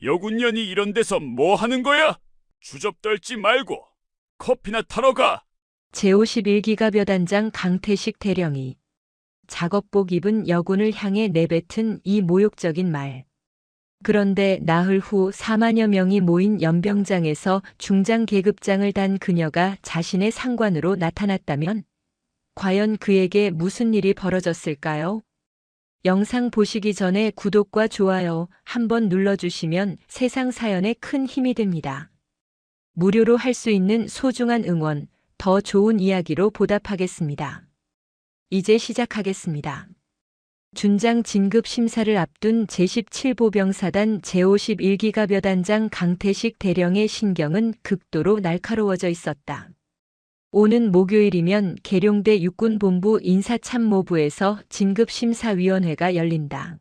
여군년이 이런 데서 뭐 하는 거야? 주접 떨지 말고 커피나 타러 가. 제51기가벼단장 강태식 대령이 작업복 입은 여군을 향해 내뱉은 이 모욕적인 말. 그런데 나흘 후 4만여 명이 모인 연병장에서 중장 계급장을 단 그녀가 자신의 상관으로 나타났다면 과연 그에게 무슨 일이 벌어졌을까요? 영상 보시기 전에 구독과 좋아요 한번 눌러주시면 세상 사연에 큰 힘이 됩니다. 무료로 할 수 있는 소중한 응원, 더 좋은 이야기로 보답하겠습니다. 이제 시작하겠습니다. 준장 진급 심사를 앞둔 제17보병사단 제51기가벼단장 강태식 대령의 신경은 극도로 날카로워져 있었다. 오는 목요일이면 계룡대 육군본부 인사참모부에서 진급심사위원회가 열린다.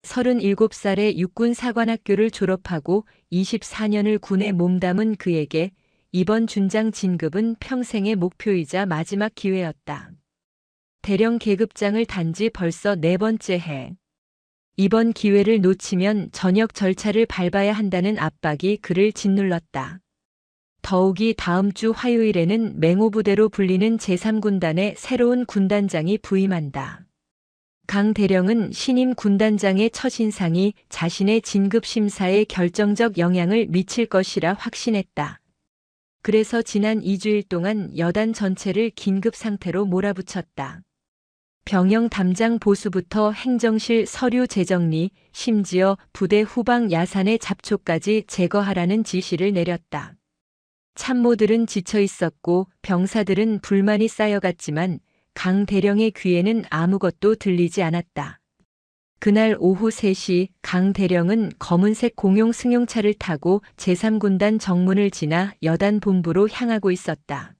37살의 육군사관학교를 졸업하고 24년을 군에 몸담은 그에게 이번 준장 진급은 평생의 목표이자 마지막 기회였다. 대령 계급장을 단지 벌써 4번째 해. 이번 기회를 놓치면 전역 절차를 밟아야 한다는 압박이 그를 짓눌렀다. 더욱이 다음 주 화요일에는 맹호부대로 불리는 제3군단의 새로운 군단장이 부임한다. 강 대령은 신임 군단장의 첫인상이 자신의 진급 심사에 결정적 영향을 미칠 것이라 확신했다. 그래서 지난 2주일 동안 여단 전체를 긴급 상태로 몰아붙였다. 병영 담장 보수부터 행정실 서류 재정리, 심지어 부대 후방 야산의 잡초까지 제거하라는 지시를 내렸다. 참모들은 지쳐 있었고 병사들은 불만이 쌓여갔지만 강 대령의 귀에는 아무것도 들리지 않았다. 그날 오후 3시 강 대령은 검은색 공용 승용차를 타고 제3군단 정문을 지나 여단 본부로 향하고 있었다.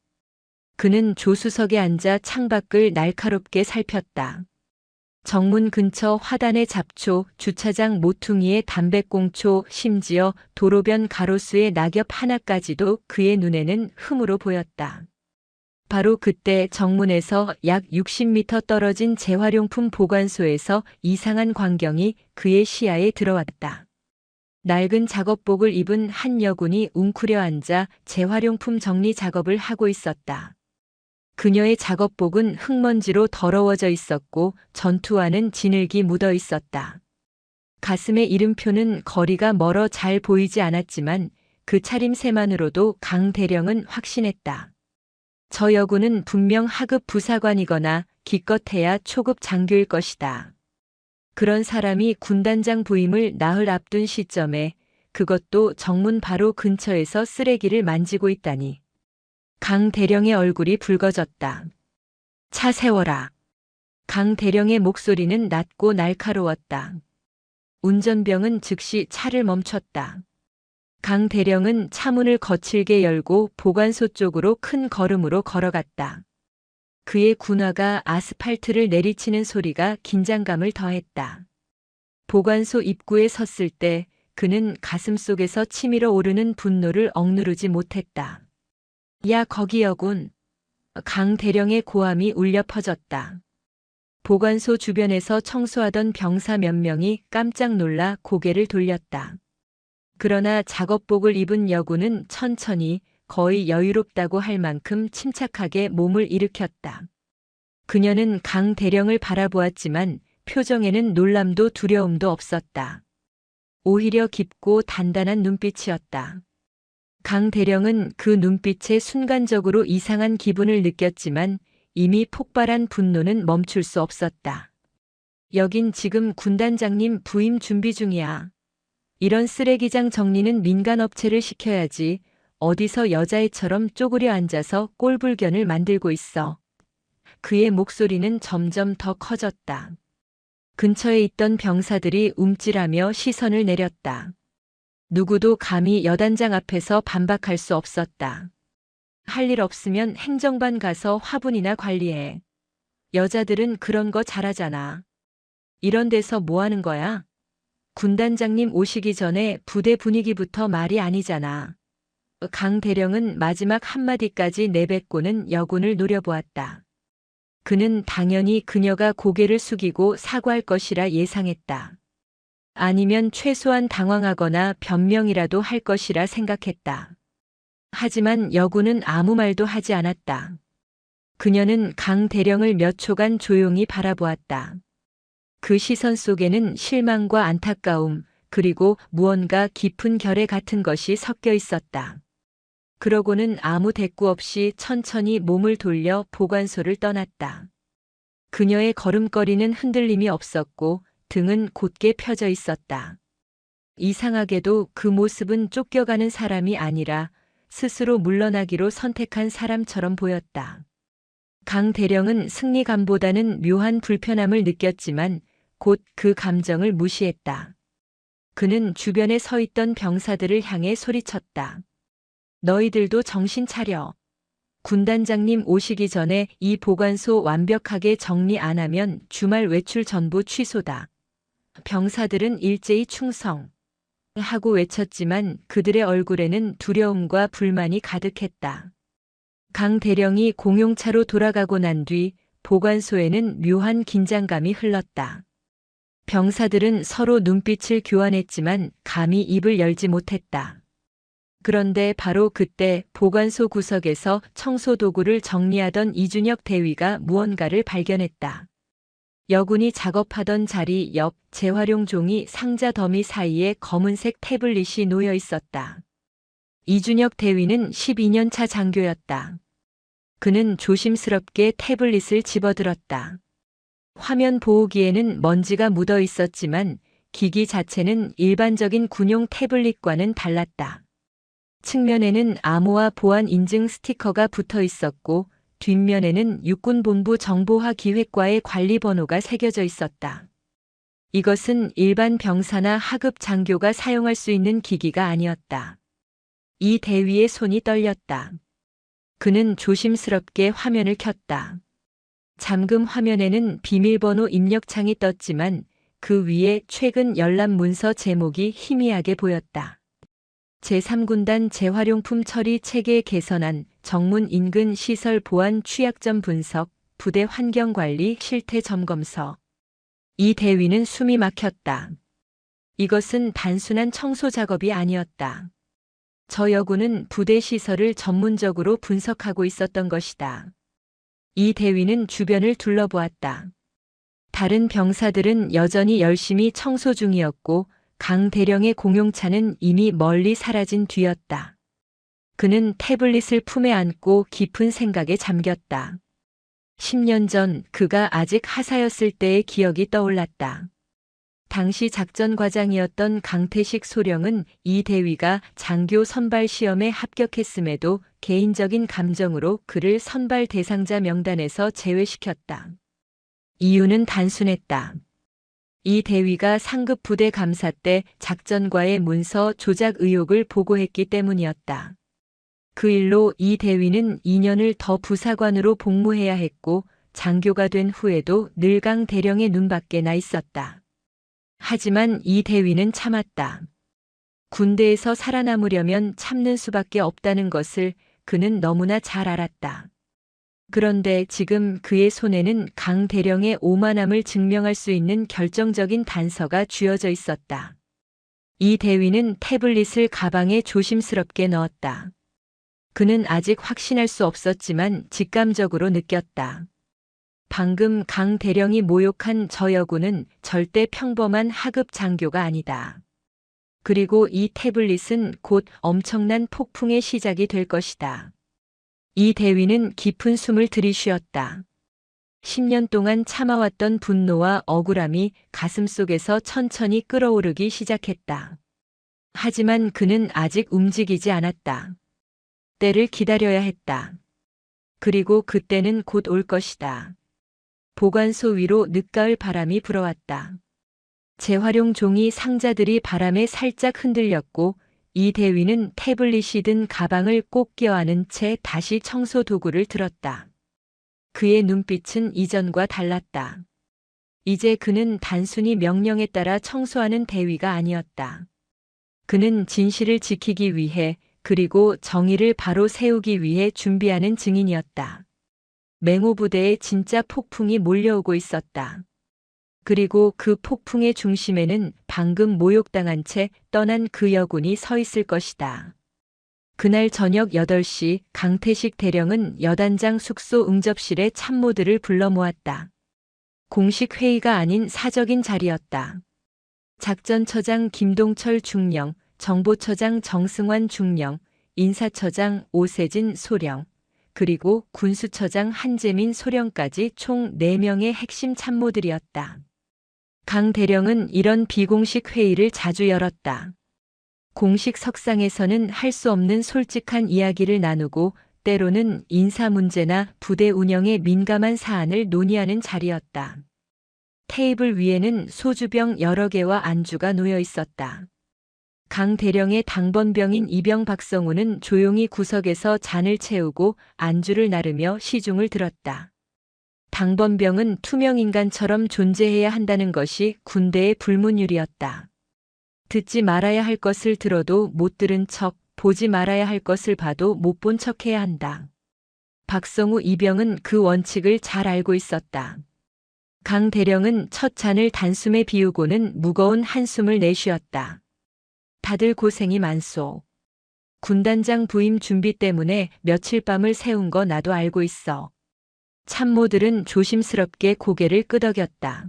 그는 조수석에 앉아 창밖을 날카롭게 살폈다. 정문 근처 화단의 잡초, 주차장 모퉁이의 담배꽁초, 심지어 도로변 가로수의 낙엽 하나까지도 그의 눈에는 흠으로 보였다. 바로 그때 정문에서 약 60m 떨어진 재활용품 보관소에서 이상한 광경이 그의 시야에 들어왔다. 낡은 작업복을 입은 한 여군이 웅크려 앉아 재활용품 정리 작업을 하고 있었다. 그녀의 작업복은 흙먼지로 더러워져 있었고 전투화는 진흙이 묻어 있었다. 가슴에 이름표는 거리가 멀어 잘 보이지 않았지만 그 차림새만으로도 강 대령은 확신했다. 저 여군은 분명 하급 부사관이거나 기껏해야 초급 장교일 것이다. 그런 사람이 군단장 부임을 나흘 앞둔 시점에 그것도 정문 바로 근처에서 쓰레기를 만지고 있다니. 강 대령의 얼굴이 붉어졌다. 차 세워라. 강 대령의 목소리는 낮고 날카로웠다. 운전병은 즉시 차를 멈췄다. 강 대령은 차문을 거칠게 열고 보관소 쪽으로 큰 걸음으로 걸어갔다. 그의 군화가 아스팔트를 내리치는 소리가 긴장감을 더했다. 보관소 입구에 섰을 때 그는 가슴속에서 치밀어 오르는 분노를 억누르지 못했다. 야, 거기 여군. 강 대령의 고함이 울려 퍼졌다. 보관소 주변에서 청소하던 병사 몇 명이 깜짝 놀라 고개를 돌렸다. 그러나 작업복을 입은 여군은 천천히 거의 여유롭다고 할 만큼 침착하게 몸을 일으켰다. 그녀는 강 대령을 바라보았지만 표정에는 놀람도 두려움도 없었다. 오히려 깊고 단단한 눈빛이었다. 강 대령은 그 눈빛에 순간적으로 이상한 기분을 느꼈지만 이미 폭발한 분노는 멈출 수 없었다. 여긴 지금 군단장님 부임 준비 중이야. 이런 쓰레기장 정리는 민간업체를 시켜야지 어디서 여자애처럼 쪼그려 앉아서 꼴불견을 만들고 있어. 그의 목소리는 점점 더 커졌다. 근처에 있던 병사들이 움찔하며 시선을 내렸다. 누구도 감히 여단장 앞에서 반박할 수 없었다. 할 일 없으면 행정반 가서 화분이나 관리해. 여자들은 그런 거 잘하잖아. 이런 데서 뭐 하는 거야? 군단장님 오시기 전에 부대 분위기부터 말이 아니잖아. 강 대령은 마지막 한마디까지 내뱉고는 여군을 노려보았다. 그는 당연히 그녀가 고개를 숙이고 사과할 것이라 예상했다. 아니면 최소한 당황하거나 변명이라도 할 것이라 생각했다. 하지만 여군은 아무 말도 하지 않았다. 그녀는 강 대령을 몇 초간 조용히 바라보았다. 그 시선 속에는 실망과 안타까움, 그리고 무언가 깊은 결의 같은 것이 섞여 있었다. 그러고는 아무 대꾸 없이 천천히 몸을 돌려 보관소를 떠났다. 그녀의 걸음걸이는 흔들림이 없었고 등은 곧게 펴져 있었다. 이상하게도 그 모습은 쫓겨가는 사람이 아니라 스스로 물러나기로 선택한 사람처럼 보였다. 강 대령은 승리감보다는 묘한 불편함을 느꼈지만 곧 그 감정을 무시했다. 그는 주변에 서 있던 병사들을 향해 소리쳤다. 너희들도 정신 차려. 군단장님 오시기 전에 이 보관소 완벽하게 정리 안 하면 주말 외출 전부 취소다. 병사들은 일제히 충성. 하고 외쳤지만 그들의 얼굴에는 두려움과 불만이 가득했다. 강 대령이 공용차로 돌아가고 난 뒤 보관소에는 묘한 긴장감이 흘렀다. 병사들은 서로 눈빛을 교환했지만 감히 입을 열지 못했다. 그런데 바로 그때 보관소 구석에서 청소 도구를 정리하던 이준혁 대위가 무언가를 발견했다. 여군이 작업하던 자리 옆 재활용 종이 상자 더미 사이에 검은색 태블릿이 놓여 있었다. 이준혁 대위는 12년 차 장교였다. 그는 조심스럽게 태블릿을 집어들었다. 화면 보호기에는 먼지가 묻어 있었지만 기기 자체는 일반적인 군용 태블릿과는 달랐다. 측면에는 암호화 보안 인증 스티커가 붙어 있었고 뒷면에는 육군본부 정보화 기획과의 관리 번호가 새겨져 있었다. 이것은 일반 병사나 하급 장교가 사용할 수 있는 기기가 아니었다. 이 대위의 손이 떨렸다. 그는 조심스럽게 화면을 켰다. 잠금 화면에는 비밀번호 입력창이 떴지만 그 위에 최근 열람 문서 제목이 희미하게 보였다. 제3군단 재활용품 처리 체계 개선안, 정문 인근 시설 보안 취약점 분석, 부대 환경 관리 실태 점검서. 이 대위는 숨이 막혔다. 이것은 단순한 청소 작업이 아니었다. 저 여군은 부대 시설을 전문적으로 분석하고 있었던 것이다. 이 대위는 주변을 둘러보았다. 다른 병사들은 여전히 열심히 청소 중이었고 강 대령의 공용차는 이미 멀리 사라진 뒤였다. 그는 태블릿을 품에 안고 깊은 생각에 잠겼다. 10년 전 그가 아직 하사였을 때의 기억이 떠올랐다. 당시 작전과장이었던 강태식 소령은 이 대위가 장교 선발 시험에 합격했음에도 개인적인 감정으로 그를 선발 대상자 명단에서 제외시켰다. 이유는 단순했다. 이 대위가 상급 부대 감사 때 작전과의 문서 조작 의혹을 보고했기 때문이었다. 그 일로 이 대위는 2년을 더 부사관으로 복무해야 했고 장교가 된 후에도 늘 강 대령의 눈밖에 나 있었다. 하지만 이 대위는 참았다. 군대에서 살아남으려면 참는 수밖에 없다는 것을 그는 너무나 잘 알았다. 그런데 지금 그의 손에는 강 대령의 오만함을 증명할 수 있는 결정적인 단서가 쥐어져 있었다. 이 대위는 태블릿을 가방에 조심스럽게 넣었다. 그는 아직 확신할 수 없었지만 직감적으로 느꼈다. 방금 강 대령이 모욕한 저 여군은 절대 평범한 하급 장교가 아니다. 그리고 이 태블릿은 곧 엄청난 폭풍의 시작이 될 것이다. 이 대위는 깊은 숨을 들이쉬었다. 10년 동안 참아왔던 분노와 억울함이 가슴속에서 천천히 끓어오르기 시작했다. 하지만 그는 아직 움직이지 않았다. 때를 기다려야 했다. 그리고 그때는 곧 올 것이다. 보관소 위로 늦가을 바람이 불어왔다. 재활용 종이 상자들이 바람에 살짝 흔들렸고 이 대위는 태블릿이 든 가방을 꼭 껴안은 채 다시 청소 도구를 들었다. 그의 눈빛은 이전과 달랐다. 이제 그는 단순히 명령에 따라 청소하는 대위가 아니었다. 그는 진실을 지키기 위해 그리고 정의를 바로 세우기 위해 준비하는 증인이었다. 맹호 부대에 진짜 폭풍이 몰려오고 있었다. 그리고 그 폭풍의 중심에는 방금 모욕당한 채 떠난 그 여군이 서 있을 것이다. 그날 저녁 8시 강태식 대령은 여단장 숙소 응접실에 참모들을 불러 모았다. 공식 회의가 아닌 사적인 자리였다. 작전처장 김동철 중령, 정보처장 정승환 중령, 인사처장 오세진 소령, 그리고 군수처장 한재민 소령까지 총 4명의 핵심 참모들이었다. 강 대령은 이런 비공식 회의를 자주 열었다. 공식 석상에서는 할 수 없는 솔직한 이야기를 나누고 때로는 인사 문제나 부대 운영에 민감한 사안을 논의하는 자리였다. 테이블 위에는 소주병 여러 개와 안주가 놓여 있었다. 강 대령의 당번병인 이병 박성우는 조용히 구석에서 잔을 채우고 안주를 나르며 시중을 들었다. 당번병은 투명인간처럼 존재해야 한다는 것이 군대의 불문율이었다. 듣지 말아야 할 것을 들어도 못 들은 척, 보지 말아야 할 것을 봐도 못 본 척해야 한다. 박성우 이병은 그 원칙을 잘 알고 있었다. 강 대령은 첫 잔을 단숨에 비우고는 무거운 한숨을 내쉬었다. 다들 고생이 많소. 군단장 부임 준비 때문에 며칠 밤을 새운 거 나도 알고 있어. 참모들은 조심스럽게 고개를 끄덕였다.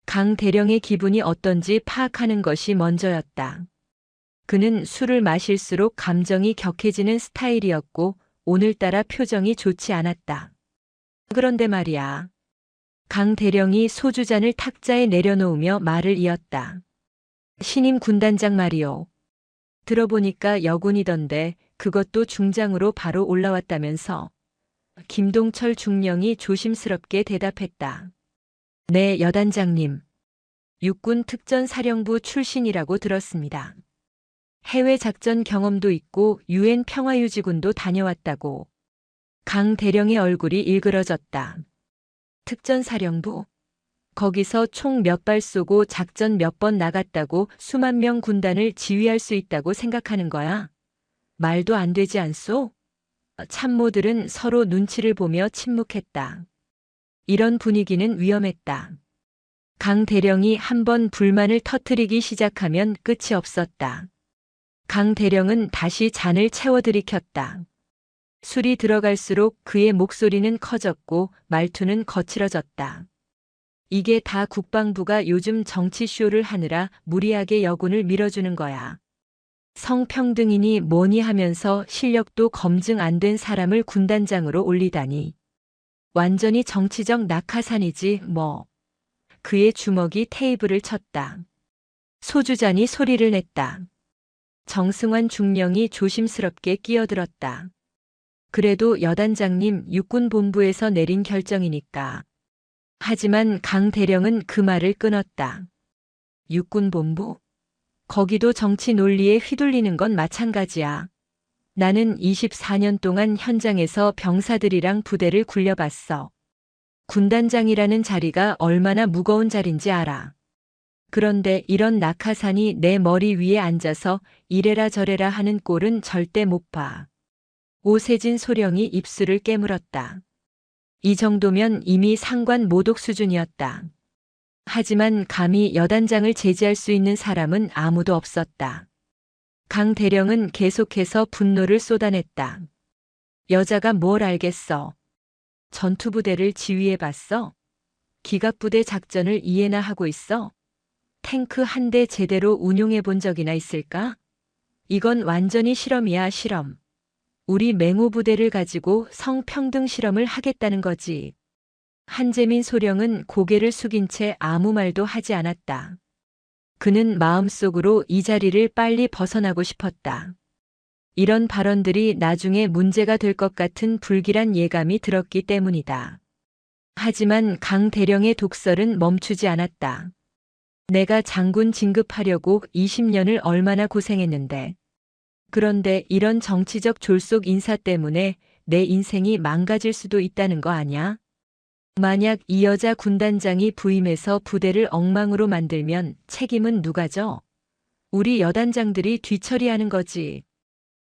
강 대령의 기분이 어떤지 파악하는 것이 먼저였다. 그는 술을 마실수록 감정이 격해지는 스타일이었고 오늘따라 표정이 좋지 않았다. 그런데 말이야. 강 대령이 소주잔을 탁자에 내려놓으며 말을 이었다. 신임 군단장 말이오. 들어보니까 여군이던데 그것도 중장으로 바로 올라왔다면서. 김동철 중령이 조심스럽게 대답했다. 네, 여단장님. 육군 특전사령부 출신이라고 들었습니다. 해외 작전 경험도 있고 유엔 평화유지군도 다녀왔다고. 강 대령의 얼굴이 일그러졌다. 특전사령부? 거기서 총 몇 발 쏘고 작전 몇 번 나갔다고 수만 명 군단을 지휘할 수 있다고 생각하는 거야? 말도 안 되지 않소? 참모들은 서로 눈치를 보며 침묵했다. 이런 분위기는 위험했다. 강 대령이 한번 불만을 터뜨리기 시작하면 끝이 없었다. 강 대령은 다시 잔을 채워 들이켰다. 술이 들어갈수록 그의 목소리는 커졌고 말투는 거칠어졌다. 이게 다 국방부가 요즘 정치쇼를 하느라 무리하게 여군을 밀어주는 거야. 성평등이니 뭐니 하면서 실력도 검증 안 된 사람을 군단장으로 올리다니. 완전히 정치적 낙하산이지 뭐. 그의 주먹이 테이블을 쳤다. 소주잔이 소리를 냈다. 정승환 중령이 조심스럽게 끼어들었다. 그래도 여단장님 육군본부에서 내린 결정이니까. 하지만 강 대령은 그 말을 끊었다. 육군본부? 거기도 정치 논리에 휘둘리는 건 마찬가지야. 나는 24년 동안 현장에서 병사들이랑 부대를 굴려봤어. 군단장이라는 자리가 얼마나 무거운 자리인지 알아. 그런데 이런 낙하산이 내 머리 위에 앉아서 이래라 저래라 하는 꼴은 절대 못 봐. 오세진 소령이 입술을 깨물었다. 이 정도면 이미 상관 모독 수준이었다. 하지만 감히 여단장을 제지할 수 있는 사람은 아무도 없었다. 강 대령은 계속해서 분노를 쏟아냈다. 여자가 뭘 알겠어. 전투부대를 지휘해봤어? 기갑부대 작전을 이해나 하고 있어? 탱크 한 대 제대로 운용해 본 적이나 있을까? 이건 완전히 실험이야, 실험. 우리 맹호부대를 가지고 성평등 실험을 하겠다는 거지. 한재민 소령은 고개를 숙인 채 아무 말도 하지 않았다. 그는 마음속으로 이 자리를 빨리 벗어나고 싶었다. 이런 발언들이 나중에 문제가 될 것 같은 불길한 예감이 들었기 때문이다. 하지만 강 대령의 독설은 멈추지 않았다. 내가 장군 진급하려고 20년을 얼마나 고생했는데. 그런데 이런 정치적 졸속 인사 때문에 내 인생이 망가질 수도 있다는 거 아냐? 만약 이 여자 군단장이 부임해서 부대를 엉망으로 만들면 책임은 누가 져? 우리 여단장들이 뒤처리하는 거지.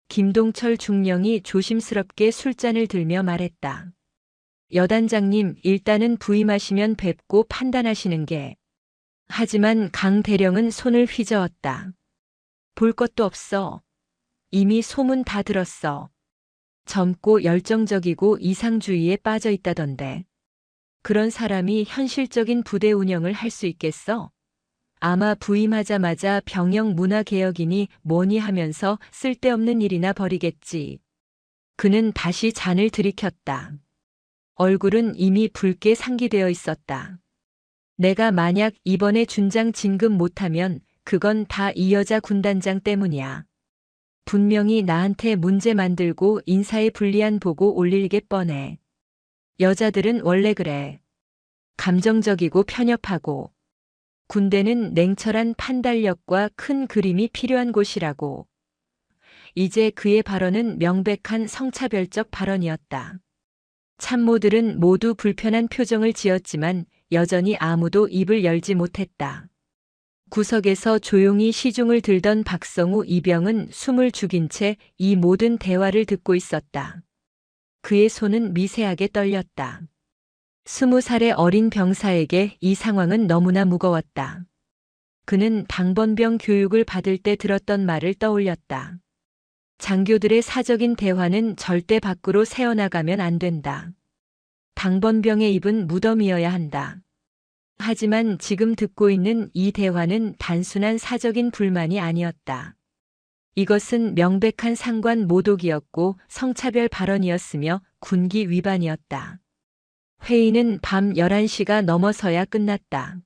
김동철 중령이 조심스럽게 술잔을 들며 말했다. 여단장님, 일단은 부임하시면 뵙고 판단하시는 게. 하지만 강 대령은 손을 휘저었다. 볼 것도 없어. 이미 소문 다 들었어. 젊고 열정적이고 이상주의에 빠져 있다던데. 그런 사람이 현실적인 부대 운영을 할 수 있겠어? 아마 부임하자마자 병영 문화개혁이니 뭐니 하면서 쓸데없는 일이나 벌이겠지. 그는 다시 잔을 들이켰다. 얼굴은 이미 붉게 상기되어 있었다. 내가 만약 이번에 준장 진급 못하면 그건 다 이 여자 군단장 때문이야. 분명히 나한테 문제 만들고 인사에 불리한 보고 올릴 게 뻔해. 여자들은 원래 그래. 감정적이고 편협하고. 군대는 냉철한 판단력과 큰 그림이 필요한 곳이라고. 이제 그의 발언은 명백한 성차별적 발언이었다. 참모들은 모두 불편한 표정을 지었지만 여전히 아무도 입을 열지 못했다. 구석에서 조용히 시중을 들던 박성우 이병은 숨을 죽인 채 이 모든 대화를 듣고 있었다. 그의 손은 미세하게 떨렸다. 20살의 어린 병사에게 이 상황은 너무나 무거웠다. 그는 당번병 교육을 받을 때 들었던 말을 떠올렸다. 장교들의 사적인 대화는 절대 밖으로 새어나가면 안 된다. 당번병의 입은 무덤이어야 한다. 하지만 지금 듣고 있는 이 대화는 단순한 사적인 불만이 아니었다. 이것은 명백한 상관 모독이었고 성차별 발언이었으며 군기 위반이었다. 회의는 밤 11시가 넘어서야 끝났다.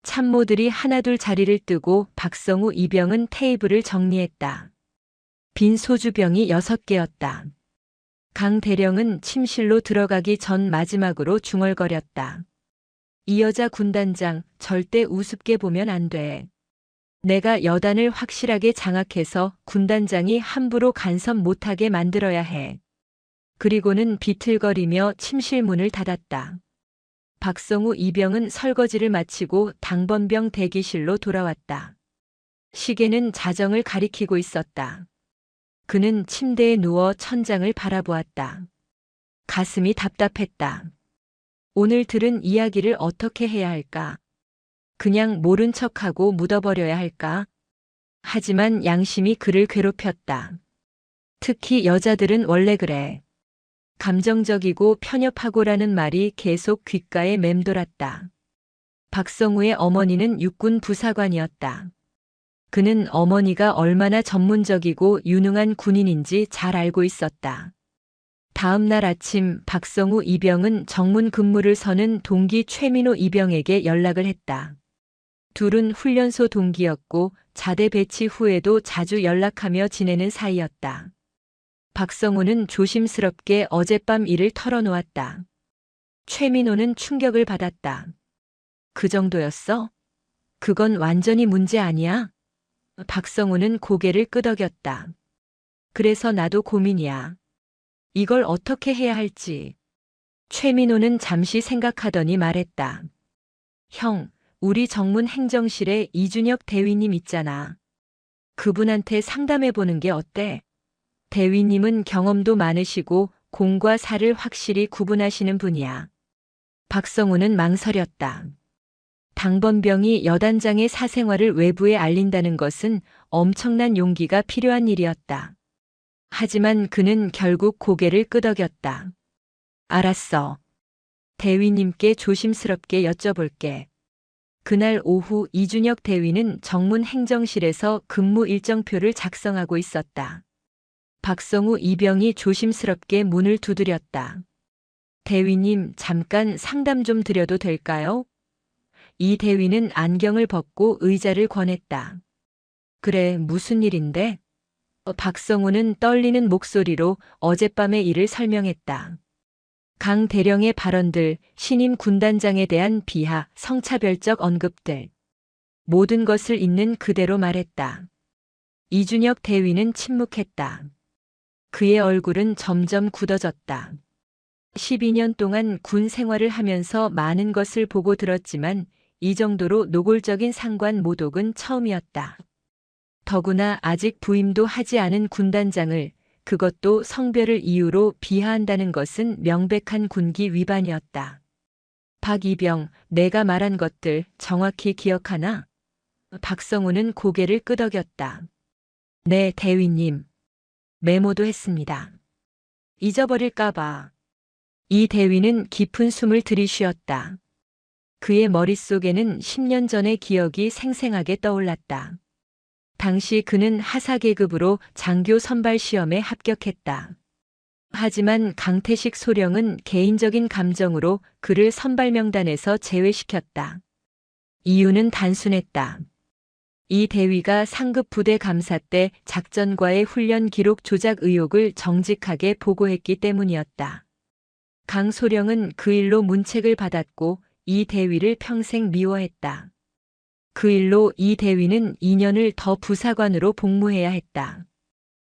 참모들이 하나둘 자리를 뜨고 박성우 이병은 테이블을 정리했다. 빈 소주병이 6개였다. 강 대령은 침실로 들어가기 전 마지막으로 중얼거렸다. 이 여자 군단장 절대 우습게 보면 안 돼. 내가 여단을 확실하게 장악해서 군단장이 함부로 간섭 못하게 만들어야 해. 그리고는 비틀거리며 침실 문을 닫았다. 박성우 이병은 설거지를 마치고 당번병 대기실로 돌아왔다. 시계는 자정을 가리키고 있었다. 그는 침대에 누워 천장을 바라보았다. 가슴이 답답했다. 오늘 들은 이야기를 어떻게 해야 할까? 그냥 모른 척하고 묻어버려야 할까? 하지만 양심이 그를 괴롭혔다. 특히 여자들은 원래 그래. 감정적이고 편협하고라는 말이 계속 귓가에 맴돌았다. 박성우의 어머니는 육군 부사관이었다. 그는 어머니가 얼마나 전문적이고 유능한 군인인지 잘 알고 있었다. 다음 날 아침 박성우 이병은 정문 근무를 서는 동기 최민호 이병에게 연락을 했다. 둘은 훈련소 동기였고 자대 배치 후에도 자주 연락하며 지내는 사이였다. 박성우는 조심스럽게 어젯밤 일을 털어놓았다. 최민호는 충격을 받았다. 그 정도였어? 그건 완전히 문제 아니야? 박성우는 고개를 끄덕였다. 그래서 나도 고민이야. 이걸 어떻게 해야 할지. 최민호는 잠시 생각하더니 말했다. 형, 우리 정문 행정실에 이준혁 대위님 있잖아. 그분한테 상담해보는 게 어때? 대위님은 경험도 많으시고 공과 사를 확실히 구분하시는 분이야. 박성우는 망설였다. 당번병이 여단장의 사생활을 외부에 알린다는 것은 엄청난 용기가 필요한 일이었다. 하지만 그는 결국 고개를 끄덕였다. 알았어. 대위님께 조심스럽게 여쭤볼게. 그날 오후 이준혁 대위는 정문 행정실에서 근무 일정표를 작성하고 있었다. 박성우 이병이 조심스럽게 문을 두드렸다. 대위님, 잠깐 상담 좀 드려도 될까요? 이 대위는 안경을 벗고 의자를 권했다. 그래, 무슨 일인데? 박성우는 떨리는 목소리로 어젯밤의 일을 설명했다. 강 대령의 발언들, 신임 군단장에 대한 비하, 성차별적 언급들. 모든 것을 있는 그대로 말했다. 이준혁 대위는 침묵했다. 그의 얼굴은 점점 굳어졌다. 12년 동안 군 생활을 하면서 많은 것을 보고 들었지만 이 정도로 노골적인 상관 모독은 처음이었다. 더구나 아직 부임도 하지 않은 군단장을 그것도 성별을 이유로 비하한다는 것은 명백한 군기 위반이었다. 박이병, 내가 말한 것들 정확히 기억하나? 박성우는 고개를 끄덕였다. 네, 대위님. 메모도 했습니다. 잊어버릴까봐. 이 대위는 깊은 숨을 들이쉬었다. 그의 머릿속에는 10년 전의 기억이 생생하게 떠올랐다. 당시 그는 하사 계급으로 장교 선발 시험에 합격했다. 하지만 강태식 소령은 개인적인 감정으로 그를 선발 명단에서 제외시켰다. 이유는 단순했다. 이 대위가 상급 부대 감사 때 작전과의 훈련 기록 조작 의혹을 정직하게 보고했기 때문이었다. 강 소령은 그 일로 문책을 받았고 이 대위를 평생 미워했다. 그 일로 이 대위는 2년을 더 부사관으로 복무해야 했다.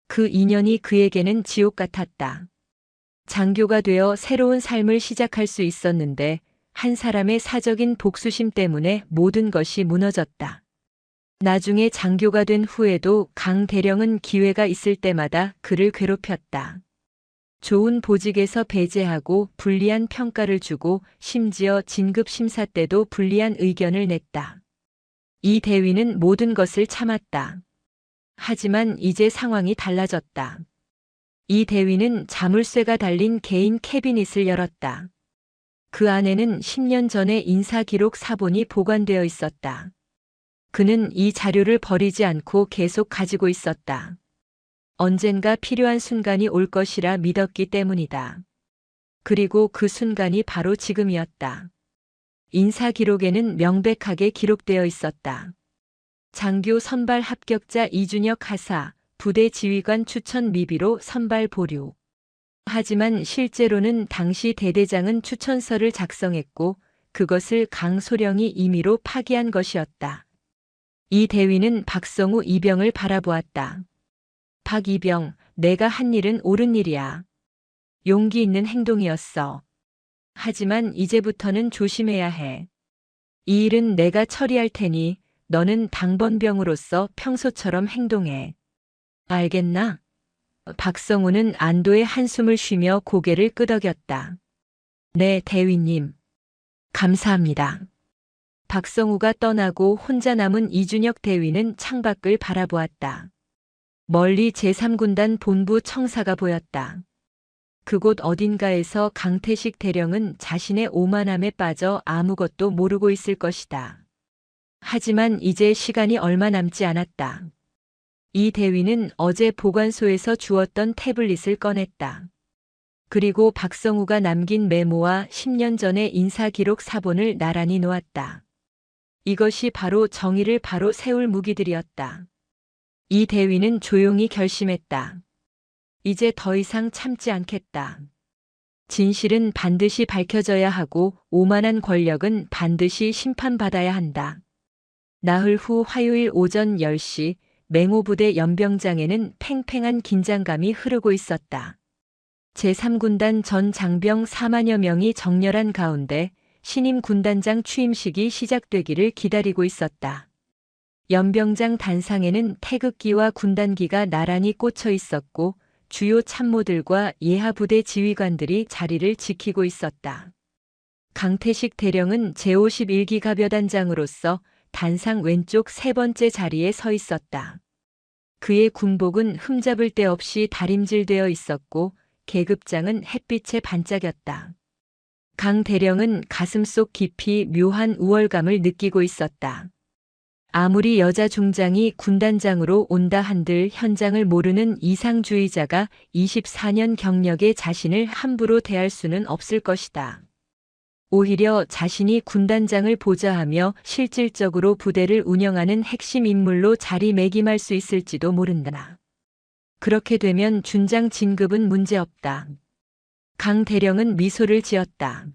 그 2년이 그에게는 지옥 같았다. 장교가 되어 새로운 삶을 시작할 수 있었는데 한 사람의 사적인 복수심 때문에 모든 것이 무너졌다. 나중에 장교가 된 후에도 강 대령은 기회가 있을 때마다 그를 괴롭혔다. 좋은 보직에서 배제하고 불리한 평가를 주고 심지어 진급 심사 때도 불리한 의견을 냈다. 이 대위는 모든 것을 참았다. 하지만 이제 상황이 달라졌다. 이 대위는 자물쇠가 달린 개인 캐비닛을 열었다. 그 안에는 10년 전의 인사기록 사본이 보관되어 있었다. 그는 이 자료를 버리지 않고 계속 가지고 있었다. 언젠가 필요한 순간이 올 것이라 믿었기 때문이다. 그리고 그 순간이 바로 지금이었다. 인사 기록에는 명백하게 기록되어 있었다. 장교 선발 합격자 이준혁 하사, 부대 지휘관 추천 미비로 선발 보류. 하지만 실제로는 당시 대대장은 추천서를 작성했고 그것을 강소령이 임의로 파기한 것이었다. 이 대위는 박성우 이병을 바라보았다. 박이병, 내가 한 일은 옳은 일이야. 용기 있는 행동이었어. 하지만 이제부터는 조심해야 해. 이 일은 내가 처리할 테니 너는 당번병으로서 평소처럼 행동해. 알겠나? 박성우는 안도의 한숨을 쉬며 고개를 끄덕였다. 네, 대위님. 감사합니다. 박성우가 떠나고 혼자 남은 이준혁 대위는 창밖을 바라보았다. 멀리 제3군단 본부 청사가 보였다. 그곳 어딘가에서 강태식 대령은 자신의 오만함에 빠져 아무것도 모르고 있을 것이다. 하지만 이제 시간이 얼마 남지 않았다. 이 대위는 어제 보관소에서 주었던 태블릿을 꺼냈다. 그리고 박성우가 남긴 메모와 10년 전의 인사기록 사본을 나란히 놓았다. 이것이 바로 정의를 바로 세울 무기들이었다. 이 대위는 조용히 결심했다. 이제 더 이상 참지 않겠다. 진실은 반드시 밝혀져야 하고 오만한 권력은 반드시 심판받아야 한다. 나흘 후 화요일 오전 10시 맹호부대 연병장에는 팽팽한 긴장감이 흐르고 있었다. 제3군단 전 장병 4만여 명이 정렬한 가운데 신임 군단장 취임식이 시작되기를 기다리고 있었다. 연병장 단상에는 태극기와 군단기가 나란히 꽂혀 있었고 주요 참모들과 예하부대 지휘관들이 자리를 지키고 있었다. 강태식 대령은 제51기 가벼단장으로서 단상 왼쪽 세 번째 자리에 서 있었다. 그의 군복은 흠잡을 데 없이 다림질되어 있었고 계급장은 햇빛에 반짝였다. 강 대령은 가슴속 깊이 묘한 우월감을 느끼고 있었다. 아무리 여자 중장이 군단장으로 온다 한들 현장을 모르는 이상주의자가 24년 경력의 자신을 함부로 대할 수는 없을 것이다. 오히려 자신이 군단장을 보좌하며 실질적으로 부대를 운영하는 핵심 인물로 자리매김할 수 있을지도 모른다. 그렇게 되면 준장 진급은 문제없다. 강 대령은 미소를 지었다.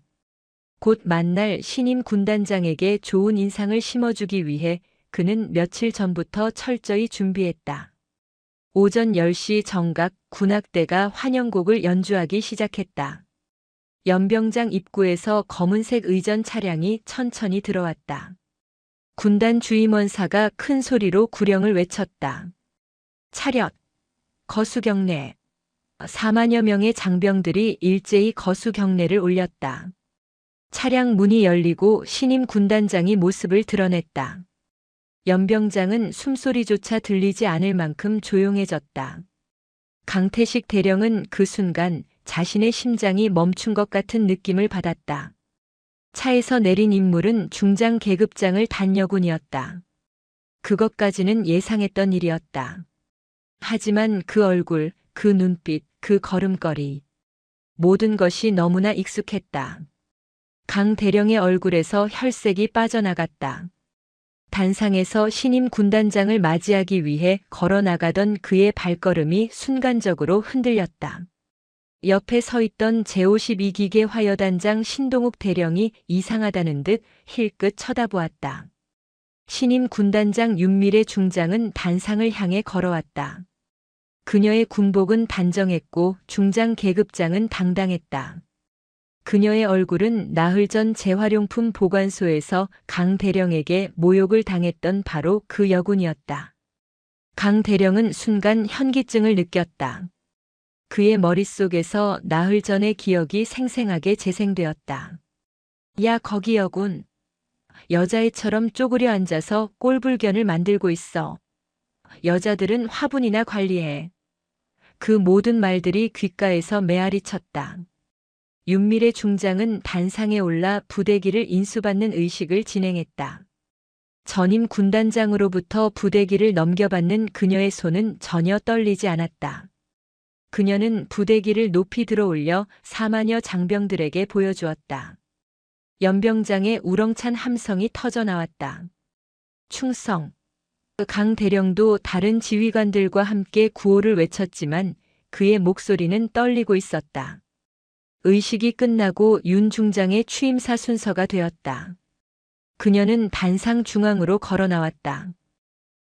곧 만날 신임 군단장에게 좋은 인상을 심어주기 위해 그는 며칠 전부터 철저히 준비했다. 오전 10시 정각 군악대가 환영곡을 연주하기 시작했다. 연병장 입구에서 검은색 의전 차량이 천천히 들어왔다. 군단 주임원사가 큰 소리로 구령을 외쳤다. 차렷! 거수경례! 4만여 명의 장병들이 일제히 거수 경례를 올렸다. 차량 문이 열리고 신임 군단장이 모습을 드러냈다. 연병장은 숨소리조차 들리지 않을 만큼 조용해졌다. 강태식 대령은 그 순간 자신의 심장이 멈춘 것 같은 느낌을 받았다. 차에서 내린 인물은 중장 계급장을 단여군이었다. 그것까지는 예상했던 일이었다. 하지만 그 얼굴, 그 눈빛, 그 걸음걸이. 모든 것이 너무나 익숙했다. 강 대령의 얼굴에서 혈색이 빠져나갔다. 단상에서 신임 군단장을 맞이하기 위해 걸어나가던 그의 발걸음이 순간적으로 흔들렸다. 옆에 서 있던 제52기계 화여단장 신동욱 대령이 이상하다는 듯 힐끗 쳐다보았다. 신임 군단장 윤미래 중장은 단상을 향해 걸어왔다. 그녀의 군복은 단정했고 중장 계급장은 당당했다. 그녀의 얼굴은 나흘 전 재활용품 보관소에서 강 대령에게 모욕을 당했던 바로 그 여군이었다. 강 대령은 순간 현기증을 느꼈다. 그의 머릿속에서 나흘 전의 기억이 생생하게 재생되었다. 야, 거기 여군. 여자애처럼 쪼그려 앉아서 꼴불견을 만들고 있어. 여자들은 화분이나 관리해. 그 모든 말들이 귓가에서 메아리 쳤다. 윤미래 중장은 단상에 올라 부대기를 인수받는 의식을 진행했다. 전임 군단장으로부터 부대기를 넘겨받는 그녀의 손은 전혀 떨리지 않았다. 그녀는 부대기를 높이 들어올려 4만여 장병들에게 보여주었다. 연병장의 우렁찬 함성이 터져나왔다. 충성. 강 대령도 다른 지휘관들과 함께 구호를 외쳤지만 그의 목소리는 떨리고 있었다. 의식이 끝나고 윤 중장의 취임사 순서가 되었다. 그녀는 단상 중앙으로 걸어 나왔다.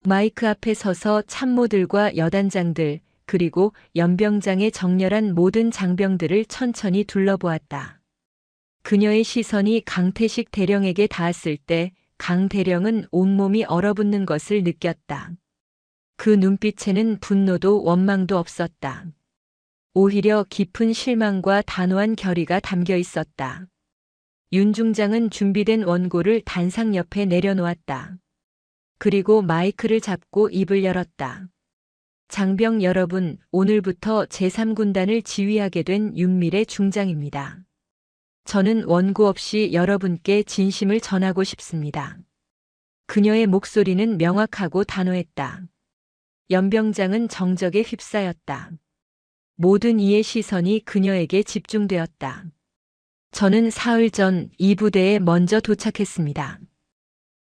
마이크 앞에 서서 참모들과 여단장들, 그리고 연병장의 정렬한 모든 장병들을 천천히 둘러보았다. 그녀의 시선이 강태식 대령에게 닿았을 때 강 대령은 온몸이 얼어붙는 것을 느꼈다. 그 눈빛에는 분노도 원망도 없었다. 오히려 깊은 실망과 단호한 결의가 담겨 있었다. 윤 중장은 준비된 원고를 단상 옆에 내려놓았다. 그리고 마이크를 잡고 입을 열었다. 장병 여러분, 오늘부터 제3군단을 지휘하게 된 윤미래 중장입니다. 저는 원고 없이 여러분께 진심을 전하고 싶습니다. 그녀의 목소리는 명확하고 단호했다. 연병장은 정적에 휩싸였다. 모든 이의 시선이 그녀에게 집중되었다. 저는 사흘 전 이 부대에 먼저 도착했습니다.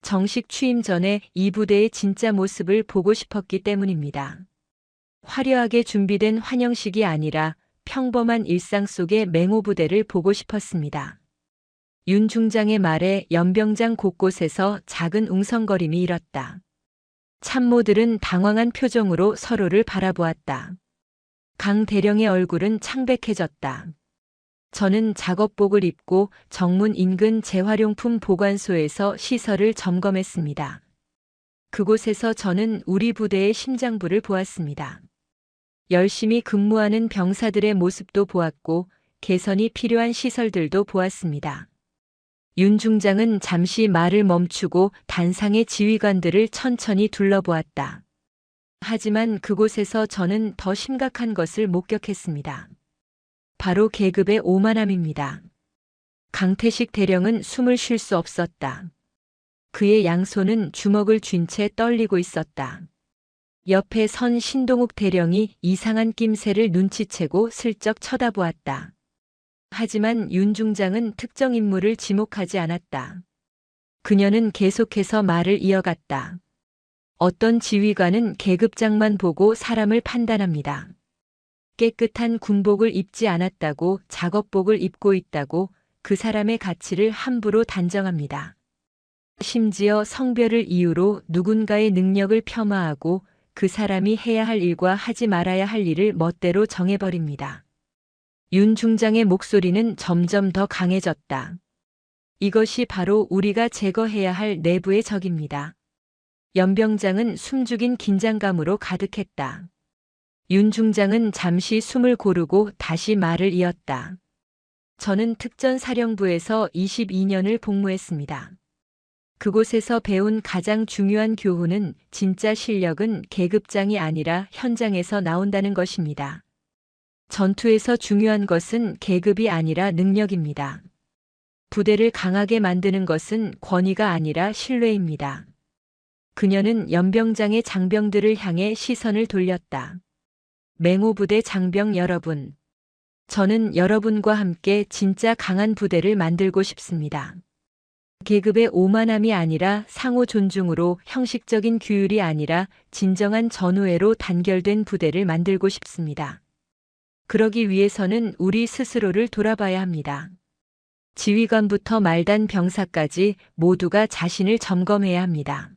정식 취임 전에 이 부대의 진짜 모습을 보고 싶었기 때문입니다. 화려하게 준비된 환영식이 아니라 평범한 일상 속의 맹호부대를 보고 싶었습니다. 윤 중장의 말에 연병장 곳곳에서 작은 웅성거림이 일었다. 참모들은 당황한 표정으로 서로를 바라보았다. 강 대령의 얼굴은 창백해졌다. 저는 작업복을 입고 정문 인근 재활용품 보관소에서 시설을 점검했습니다. 그곳에서 저는 우리 부대의 심장부를 보았습니다. 열심히 근무하는 병사들의 모습도 보았고 개선이 필요한 시설들도 보았습니다. 윤 중장은 잠시 말을 멈추고 단상의 지휘관들을 천천히 둘러보았다. 하지만 그곳에서 저는 더 심각한 것을 목격했습니다. 바로 계급의 오만함입니다. 강태식 대령은 숨을 쉴 수 없었다. 그의 양손은 주먹을 쥔 채 떨리고 있었다. 옆에 선 신동욱 대령이 이상한 낌새를 눈치채고 슬쩍 쳐다보았다. 하지만 윤 중장은 특정 인물을 지목하지 않았다. 그녀는 계속해서 말을 이어갔다. 어떤 지휘관은 계급장만 보고 사람을 판단합니다. 깨끗한 군복을 입지 않았다고, 작업복을 입고 있다고 그 사람의 가치를 함부로 단정합니다. 심지어 성별을 이유로 누군가의 능력을 폄하하고 그 사람이 해야 할 일과 하지 말아야 할 일을 멋대로 정해버립니다. 윤 중장의 목소리는 점점 더 강해졌다. 이것이 바로 우리가 제거해야 할 내부의 적입니다. 연병장은 숨죽인 긴장감으로 가득했다. 윤 중장은 잠시 숨을 고르고 다시 말을 이었다. 저는 특전사령부에서 22년을 복무했습니다. 그곳에서 배운 가장 중요한 교훈은 진짜 실력은 계급장이 아니라 현장에서 나온다는 것입니다. 전투에서 중요한 것은 계급이 아니라 능력입니다. 부대를 강하게 만드는 것은 권위가 아니라 신뢰입니다. 그녀는 연병장의 장병들을 향해 시선을 돌렸다. 맹호부대 장병 여러분, 저는 여러분과 함께 진짜 강한 부대를 만들고 싶습니다. 계급의 오만함이 아니라 상호 존중으로, 형식적인 규율이 아니라 진정한 전우애로 단결된 부대를 만들고 싶습니다. 그러기 위해서는 우리 스스로를 돌아봐야 합니다. 지휘관부터 말단 병사까지 모두가 자신을 점검해야 합니다.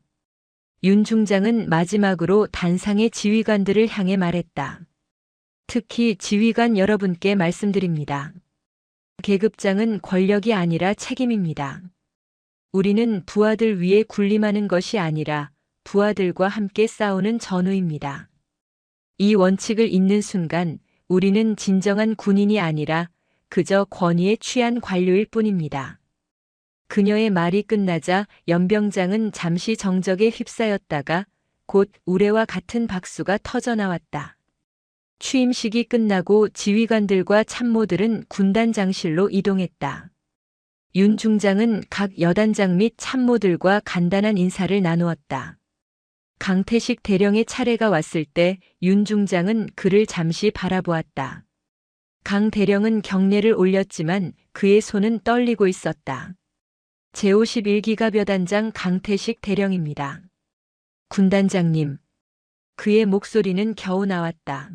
윤 중장은 마지막으로 단상의 지휘관들을 향해 말했다. 특히 지휘관 여러분께 말씀드립니다. 계급장은 권력이 아니라 책임입니다. 우리는 부하들 위에 군림하는 것이 아니라 부하들과 함께 싸우는 전우입니다. 이 원칙을 잊는 순간 우리는 진정한 군인이 아니라 그저 권위에 취한 관료일 뿐입니다. 그녀의 말이 끝나자 연병장은 잠시 정적에 휩싸였다가 곧 우레와 같은 박수가 터져나왔다. 취임식이 끝나고 지휘관들과 참모들은 군단장실로 이동했다. 윤 중장은 각 여단장 및 참모들과 간단한 인사를 나누었다. 강태식 대령의 차례가 왔을 때 윤 중장은 그를 잠시 바라보았다. 강 대령은 경례를 올렸지만 그의 손은 떨리고 있었다. 제51기갑여단장 강태식 대령입니다. 군단장님. 그의 목소리는 겨우 나왔다.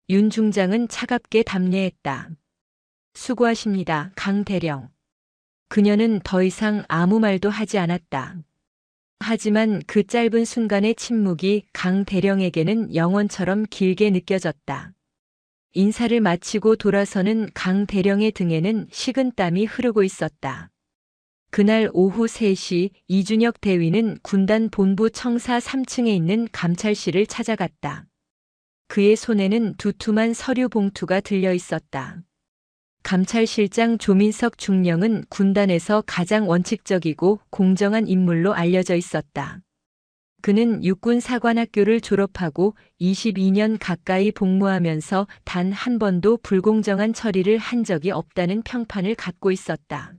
윤 중장은 차갑게 답례했다. 수고하십니다, 강 대령. 그녀는 더 이상 아무 말도 하지 않았다. 하지만 그 짧은 순간의 침묵이 강 대령에게는 영원처럼 길게 느껴졌다. 인사를 마치고 돌아서는 강 대령의 등에는 식은땀이 흐르고 있었다. 그날 오후 3시 이준혁 대위는 군단 본부 청사 3층에 있는 감찰실을 찾아갔다. 그의 손에는 두툼한 서류 봉투가 들려 있었다. 감찰실장 조민석 중령은 군단에서 가장 원칙적이고 공정한 인물로 알려져 있었다. 그는 육군사관학교를 졸업하고 22년 가까이 복무하면서 단 한 번도 불공정한 처리를 한 적이 없다는 평판을 갖고 있었다.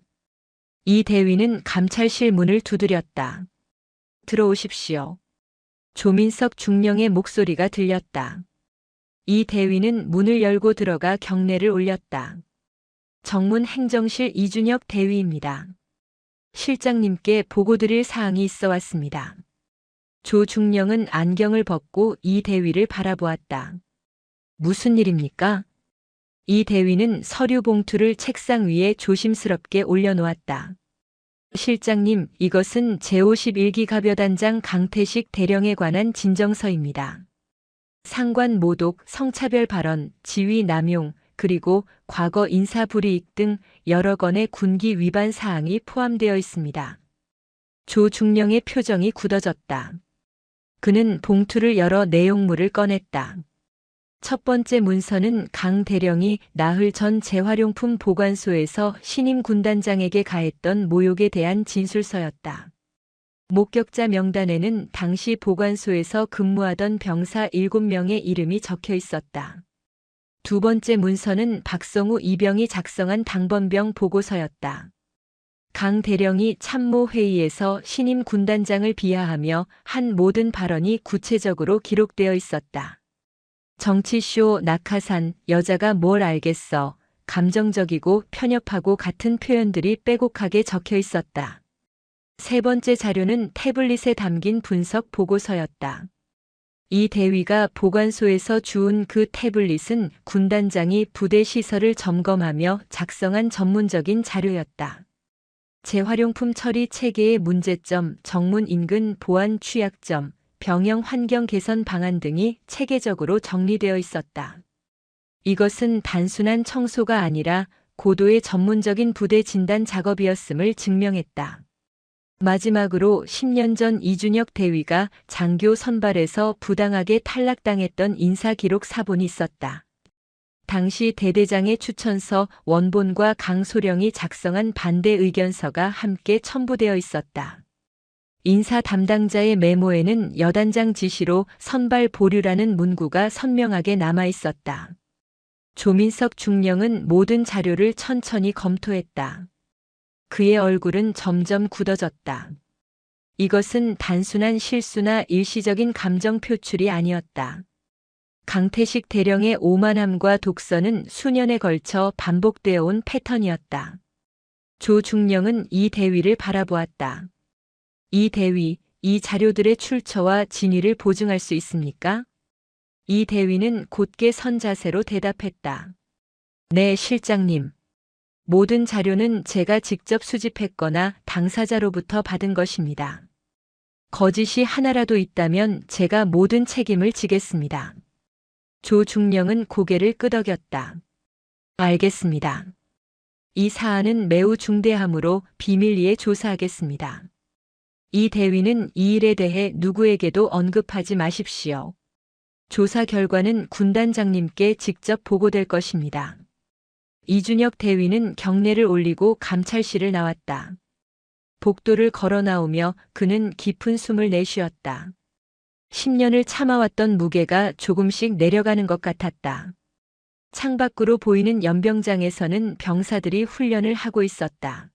이 대위는 감찰실 문을 두드렸다. 들어오십시오. 조민석 중령의 목소리가 들렸다. 이 대위는 문을 열고 들어가 경례를 올렸다. 정문 행정실 이준혁 대위입니다. 실장님께 보고드릴 사항이 있어 왔습니다. 조 중령은 안경을 벗고 이 대위를 바라보았다. 무슨 일입니까? 이 대위는 서류 봉투를 책상 위에 조심스럽게 올려놓았다. 실장님, 이것은 제51기갑여단장 강태식 대령에 관한 진정서입니다. 상관 모독, 성차별 발언, 지위 남용, 그리고 과거 인사불이익 등 여러 건의 군기 위반 사항이 포함되어 있습니다. 조 중령의 표정이 굳어졌다. 그는 봉투를 열어 내용물을 꺼냈다. 첫 번째 문서는 강 대령이 나흘 전 재활용품 보관소에서 신임 군단장에게 가했던 모욕에 대한 진술서였다. 목격자 명단에는 당시 보관소에서 근무하던 병사 7명의 이름이 적혀 있었다. 두 번째 문서는 박성우 이병이 작성한 당번병 보고서였다. 강 대령이 참모회의에서 신임 군단장을 비하하며 한 모든 발언이 구체적으로 기록되어 있었다. 정치쇼, 낙하산, 여자가 뭘 알겠어, 감정적이고 편협하고 같은 표현들이 빼곡하게 적혀 있었다. 세 번째 자료는 태블릿에 담긴 분석 보고서였다. 이 대위가 보관소에서 주운 그 태블릿은 군단장이 부대 시설을 점검하며 작성한 전문적인 자료였다. 재활용품 처리 체계의 문제점, 정문 인근 보안 취약점, 병영 환경 개선 방안 등이 체계적으로 정리되어 있었다. 이것은 단순한 청소가 아니라 고도의 전문적인 부대 진단 작업이었음을 증명했다. 마지막으로 10년 전 이준혁 대위가 장교 선발에서 부당하게 탈락당했던 인사기록 사본이 있었다. 당시 대대장의 추천서 원본과 강소령이 작성한 반대 의견서가 함께 첨부되어 있었다. 인사 담당자의 메모에는 여단장 지시로 선발 보류라는 문구가 선명하게 남아 있었다. 조민석 중령은 모든 자료를 천천히 검토했다. 그의 얼굴은 점점 굳어졌다. 이것은 단순한 실수나 일시적인 감정 표출이 아니었다. 강태식 대령의 오만함과 독선은 수년에 걸쳐 반복되어 온 패턴이었다. 조중령은 이 대위를 바라보았다. 이 대위, 이 자료들의 출처와 진위를 보증할 수 있습니까? 이 대위는 곧게 선 자세로 대답했다. 네, 실장님. 모든 자료는 제가 직접 수집했거나 당사자로부터 받은 것입니다. 거짓이 하나라도 있다면 제가 모든 책임을 지겠습니다. 조중령은 고개를 끄덕였다. 알겠습니다. 이 사안은 매우 중대하므로 비밀리에 조사하겠습니다. 이 대위는 이 일에 대해 누구에게도 언급하지 마십시오. 조사 결과는 군단장님께 직접 보고될 것입니다. 이준혁 대위는 경례를 올리고 감찰실을 나왔다. 복도를 걸어 나오며 그는 깊은 숨을 내쉬었다. 10년을 참아왔던 무게가 조금씩 내려가는 것 같았다. 창밖으로 보이는 연병장에서는 병사들이 훈련을 하고 있었다.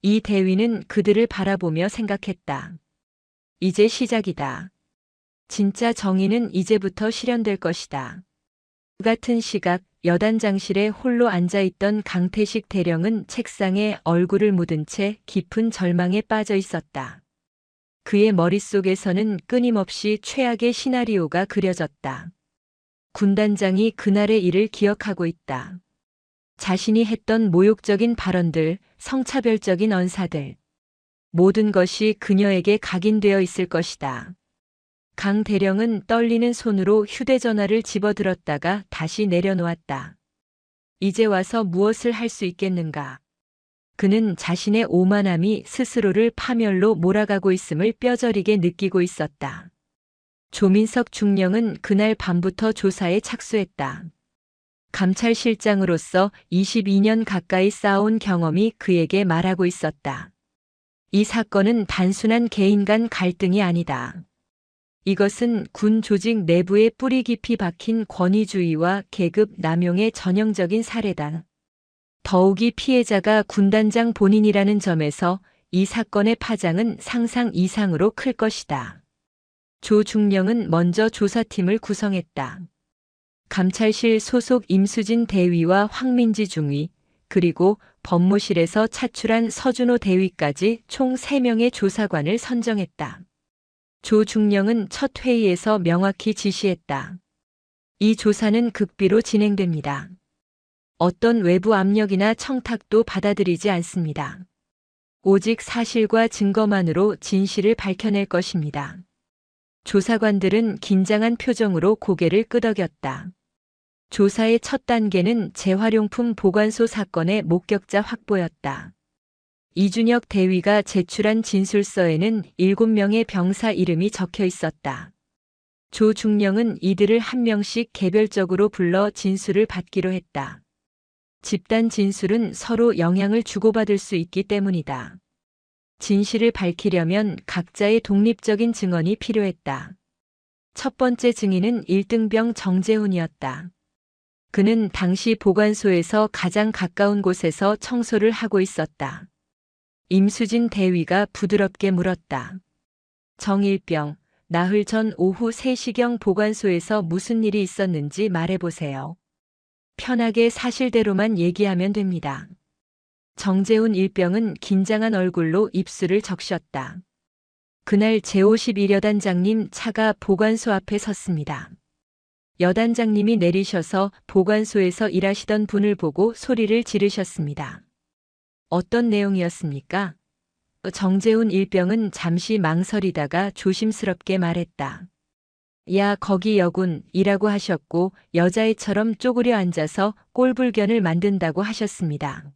이 대위는 그들을 바라보며 생각했다. 이제 시작이다. 진짜 정의는 이제부터 실현될 것이다. 그 같은 시각 여단장실에 홀로 앉아있던 강태식 대령은 책상에 얼굴을 묻은 채 깊은 절망에 빠져 있었다. 그의 머릿속에서는 끊임없이 최악의 시나리오가 그려졌다. 군단장이 그날의 일을 기억하고 있다. 자신이 했던 모욕적인 발언들, 성차별적인 언사들. 모든 것이 그녀에게 각인되어 있을 것이다. 강 대령은 떨리는 손으로 휴대전화를 집어들었다가 다시 내려놓았다. 이제 와서 무엇을 할 수 있겠는가? 그는 자신의 오만함이 스스로를 파멸로 몰아가고 있음을 뼈저리게 느끼고 있었다. 조민석 중령은 그날 밤부터 조사에 착수했다. 감찰실장으로서 22년 가까이 쌓아온 경험이 그에게 말하고 있었다. 이 사건은 단순한 개인 간 갈등이 아니다. 이것은 군 조직 내부에 뿌리 깊이 박힌 권위주의와 계급 남용의 전형적인 사례다. 더욱이 피해자가 군단장 본인이라는 점에서 이 사건의 파장은 상상 이상으로 클 것이다. 조중령은 먼저 조사팀을 구성했다. 감찰실 소속 임수진 대위와 황민지 중위, 그리고 법무실에서 차출한 서준호 대위까지 총 3명의 조사관을 선정했다. 조중령은 첫 회의에서 명확히 지시했다. 이 조사는 극비로 진행됩니다. 어떤 외부 압력이나 청탁도 받아들이지 않습니다. 오직 사실과 증거만으로 진실을 밝혀낼 것입니다. 조사관들은 긴장한 표정으로 고개를 끄덕였다. 조사의 첫 단계는 재활용품 보관소 사건의 목격자 확보였다. 이준혁 대위가 제출한 진술서에는 7명의 병사 이름이 적혀 있었다. 조중령은 이들을 한 명씩 개별적으로 불러 진술을 받기로 했다. 집단 진술은 서로 영향을 주고받을 수 있기 때문이다. 진실을 밝히려면 각자의 독립적인 증언이 필요했다. 첫 번째 증인은 1등병 정재훈이었다. 그는 당시 보관소에서 가장 가까운 곳에서 청소를 하고 있었다. 임수진 대위가 부드럽게 물었다. 정일병, 나흘 전 오후 3시경 보관소에서 무슨 일이 있었는지 말해보세요. 편하게 사실대로만 얘기하면 됩니다. 정재훈 일병은 긴장한 얼굴로 입술을 적셨다. 그날 제51 여단장님 차가 보관소 앞에 섰습니다. 여단장님이 내리셔서 보관소에서 일하시던 분을 보고 소리를 지르셨습니다. 어떤 내용이었습니까? 정재훈 일병은 잠시 망설이다가 조심스럽게 말했다. 야, 거기 여군이라고 하셨고 여자애처럼 쪼그려 앉아서 꼴불견을 만든다고 하셨습니다.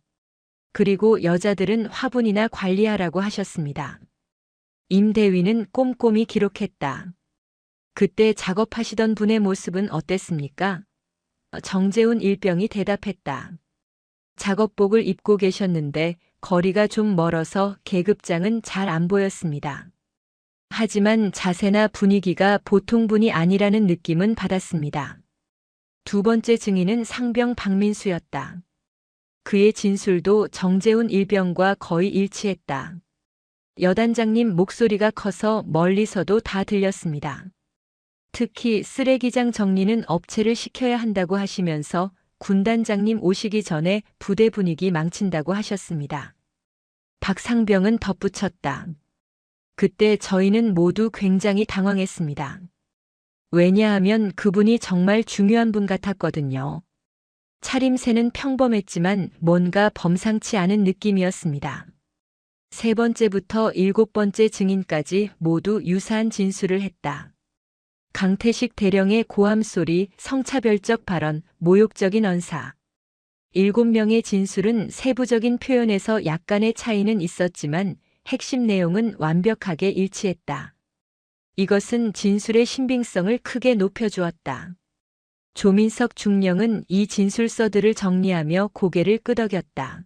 그리고 여자들은 화분이나 관리하라고 하셨습니다. 임 대위는 꼼꼼히 기록했다. 그때 작업하시던 분의 모습은 어땠습니까? 정재훈 일병이 대답했다. 작업복을 입고 계셨는데 거리가 좀 멀어서 계급장은 잘 안 보였습니다. 하지만 자세나 분위기가 보통 분이 아니라는 느낌은 받았습니다. 두 번째 증인은 상병 박민수였다. 그의 진술도 정재훈 일병과 거의 일치했다. 여단장님 목소리가 커서 멀리서도 다 들렸습니다. 특히 쓰레기장 정리는 업체를 시켜야 한다고 하시면서 군단장님 오시기 전에 부대 분위기 망친다고 하셨습니다. 박상병은 덧붙였다. 그때 저희는 모두 굉장히 당황했습니다. 왜냐하면 그분이 정말 중요한 분 같았거든요. 차림새는 평범했지만 뭔가 범상치 않은 느낌이었습니다. 세 번째부터 일곱 번째 증인까지 모두 유사한 진술을 했다. 강태식 대령의 고함 소리, 성차별적 발언, 모욕적인 언사. 7명의 진술은 세부적인 표현에서 약간의 차이는 있었지만 핵심 내용은 완벽하게 일치했다. 이것은 진술의 신빙성을 크게 높여주었다. 조민석 중령은 이 진술서들을 정리하며 고개를 끄덕였다.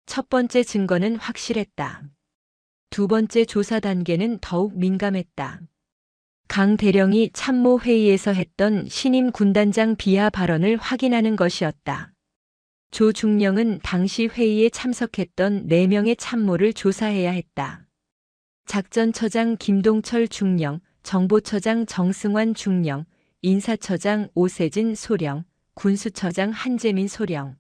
첫 번째 증거는 확실했다. 두 번째 조사 단계는 더욱 민감했다. 강 대령이 참모회의에서 했던 신임 군단장 비하 발언을 확인하는 것이었다. 조 중령은 당시 회의에 참석했던 4명의 참모를 조사해야 했다. 작전처장 김동철 중령, 정보처장 정승환 중령, 인사처장 오세진 소령, 군수처장 한재민 소령.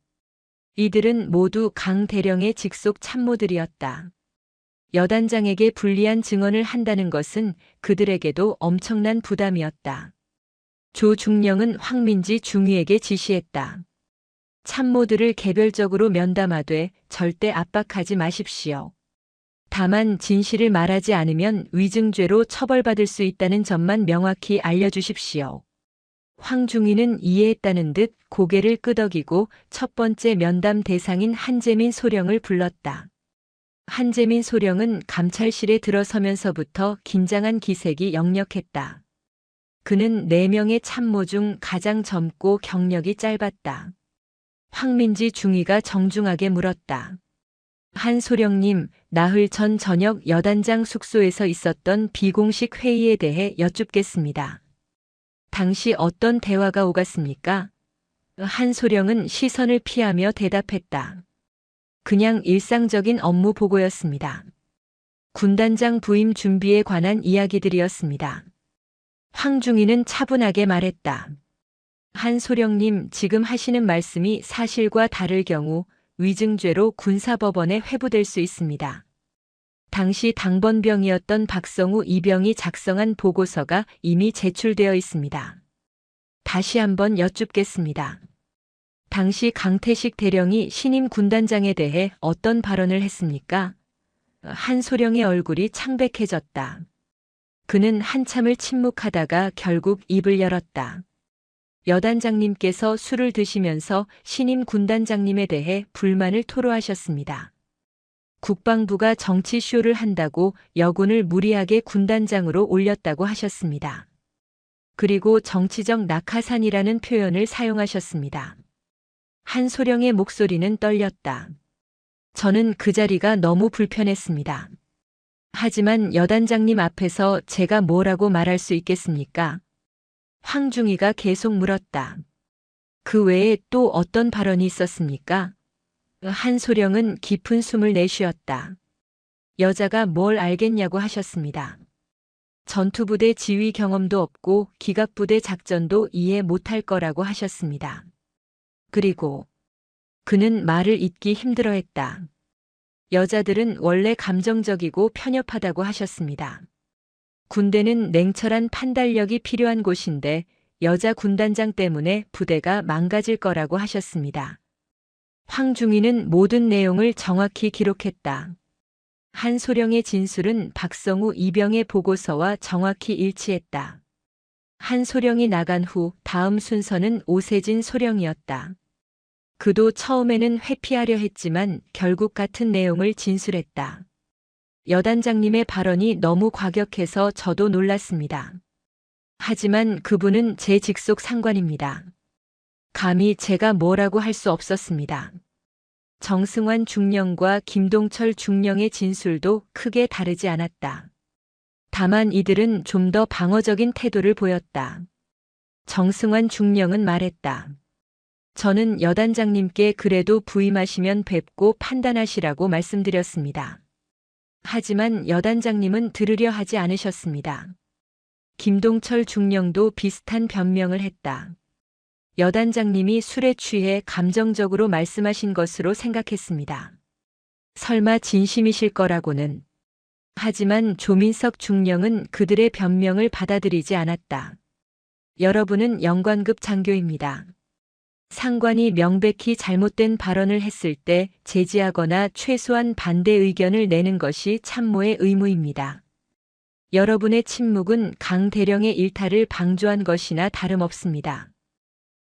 이들은 모두 강 대령의 직속 참모들이었다. 여단장에게 불리한 증언을 한다는 것은 그들에게도 엄청난 부담이었다. 조 중령은 황민지 중위에게 지시했다. 참모들을 개별적으로 면담하되 절대 압박하지 마십시오. 다만 진실을 말하지 않으면 위증죄로 처벌받을 수 있다는 점만 명확히 알려주십시오. 황중위는 이해했다는 듯 고개를 끄덕이고 첫 번째 면담 대상인 한재민 소령을 불렀다. 한재민 소령은 감찰실에 들어서면서부터 긴장한 기색이 역력했다. 그는 4명의 참모 중 가장 젊고 경력이 짧았다. 황민지 중위가 정중하게 물었다. 한 소령님, 나흘 전 저녁 여단장 숙소에서 있었던 비공식 회의에 대해 여쭙겠습니다. 당시 어떤 대화가 오갔습니까? 한 소령은 시선을 피하며 대답했다. 그냥 일상적인 업무 보고였습니다. 군단장 부임 준비에 관한 이야기들이었습니다. 황중위는 차분하게 말했다. 한 소령님, 지금 하시는 말씀이 사실과 다를 경우 위증죄로 군사법원에 회부될 수 있습니다. 당시 당번병이었던 박성우 이병이 작성한 보고서가 이미 제출되어 있습니다. 다시 한번 여쭙겠습니다. 당시 강태식 대령이 신임 군단장에 대해 어떤 발언을 했습니까? 한 소령의 얼굴이 창백해졌다. 그는 한참을 침묵하다가 결국 입을 열었다. 여단장님께서 술을 드시면서 신임 군단장님에 대해 불만을 토로하셨습니다. 국방부가 정치쇼를 한다고 여군을 무리하게 군단장으로 올렸다고 하셨습니다. 그리고 정치적 낙하산이라는 표현을 사용하셨습니다. 한 소령의 목소리는 떨렸다. 저는 그 자리가 너무 불편했습니다. 하지만 여단장님 앞에서 제가 뭐라고 말할 수 있겠습니까? 황중위가 계속 물었다. 그 외에 또 어떤 발언이 있었습니까? 한 소령은 깊은 숨을 내쉬었다. 여자가 뭘 알겠냐고 하셨습니다. 전투부대 지휘 경험도 없고 기갑부대 작전도 이해 못할 거라고 하셨습니다. 그리고 그는 말을 잇기 힘들어했다. 여자들은 원래 감정적이고 편협하다고 하셨습니다. 군대는 냉철한 판단력이 필요한 곳인데 여자 군단장 때문에 부대가 망가질 거라고 하셨습니다. 황중위는 모든 내용을 정확히 기록했다. 한 소령의 진술은 박성우 이병의 보고서와 정확히 일치했다. 한 소령이 나간 후 다음 순서는 오세진 소령이었다. 그도 처음에는 회피하려 했지만 결국 같은 내용을 진술했다. 여단장님의 발언이 너무 과격해서 저도 놀랐습니다. 하지만 그분은 제 직속 상관입니다. 감히 제가 뭐라고 할 수 없었습니다. 정승환 중령과 김동철 중령의 진술도 크게 다르지 않았다. 다만 이들은 좀 더 방어적인 태도를 보였다. 정승환 중령은 말했다. 저는 여단장님께 그래도 부임하시면 뵙고 판단하시라고 말씀드렸습니다. 하지만 여단장님은 들으려 하지 않으셨습니다. 김동철 중령도 비슷한 변명을 했다. 여단장님이 술에 취해 감정적으로 말씀하신 것으로 생각했습니다. 설마 진심이실 거라고는. 하지만 조민석 중령은 그들의 변명을 받아들이지 않았다. 여러분은 영관급 장교입니다. 상관이 명백히 잘못된 발언을 했을 때 제지하거나 최소한 반대 의견을 내는 것이 참모의 의무입니다. 여러분의 침묵은 강 대령의 일탈을 방조한 것이나 다름없습니다.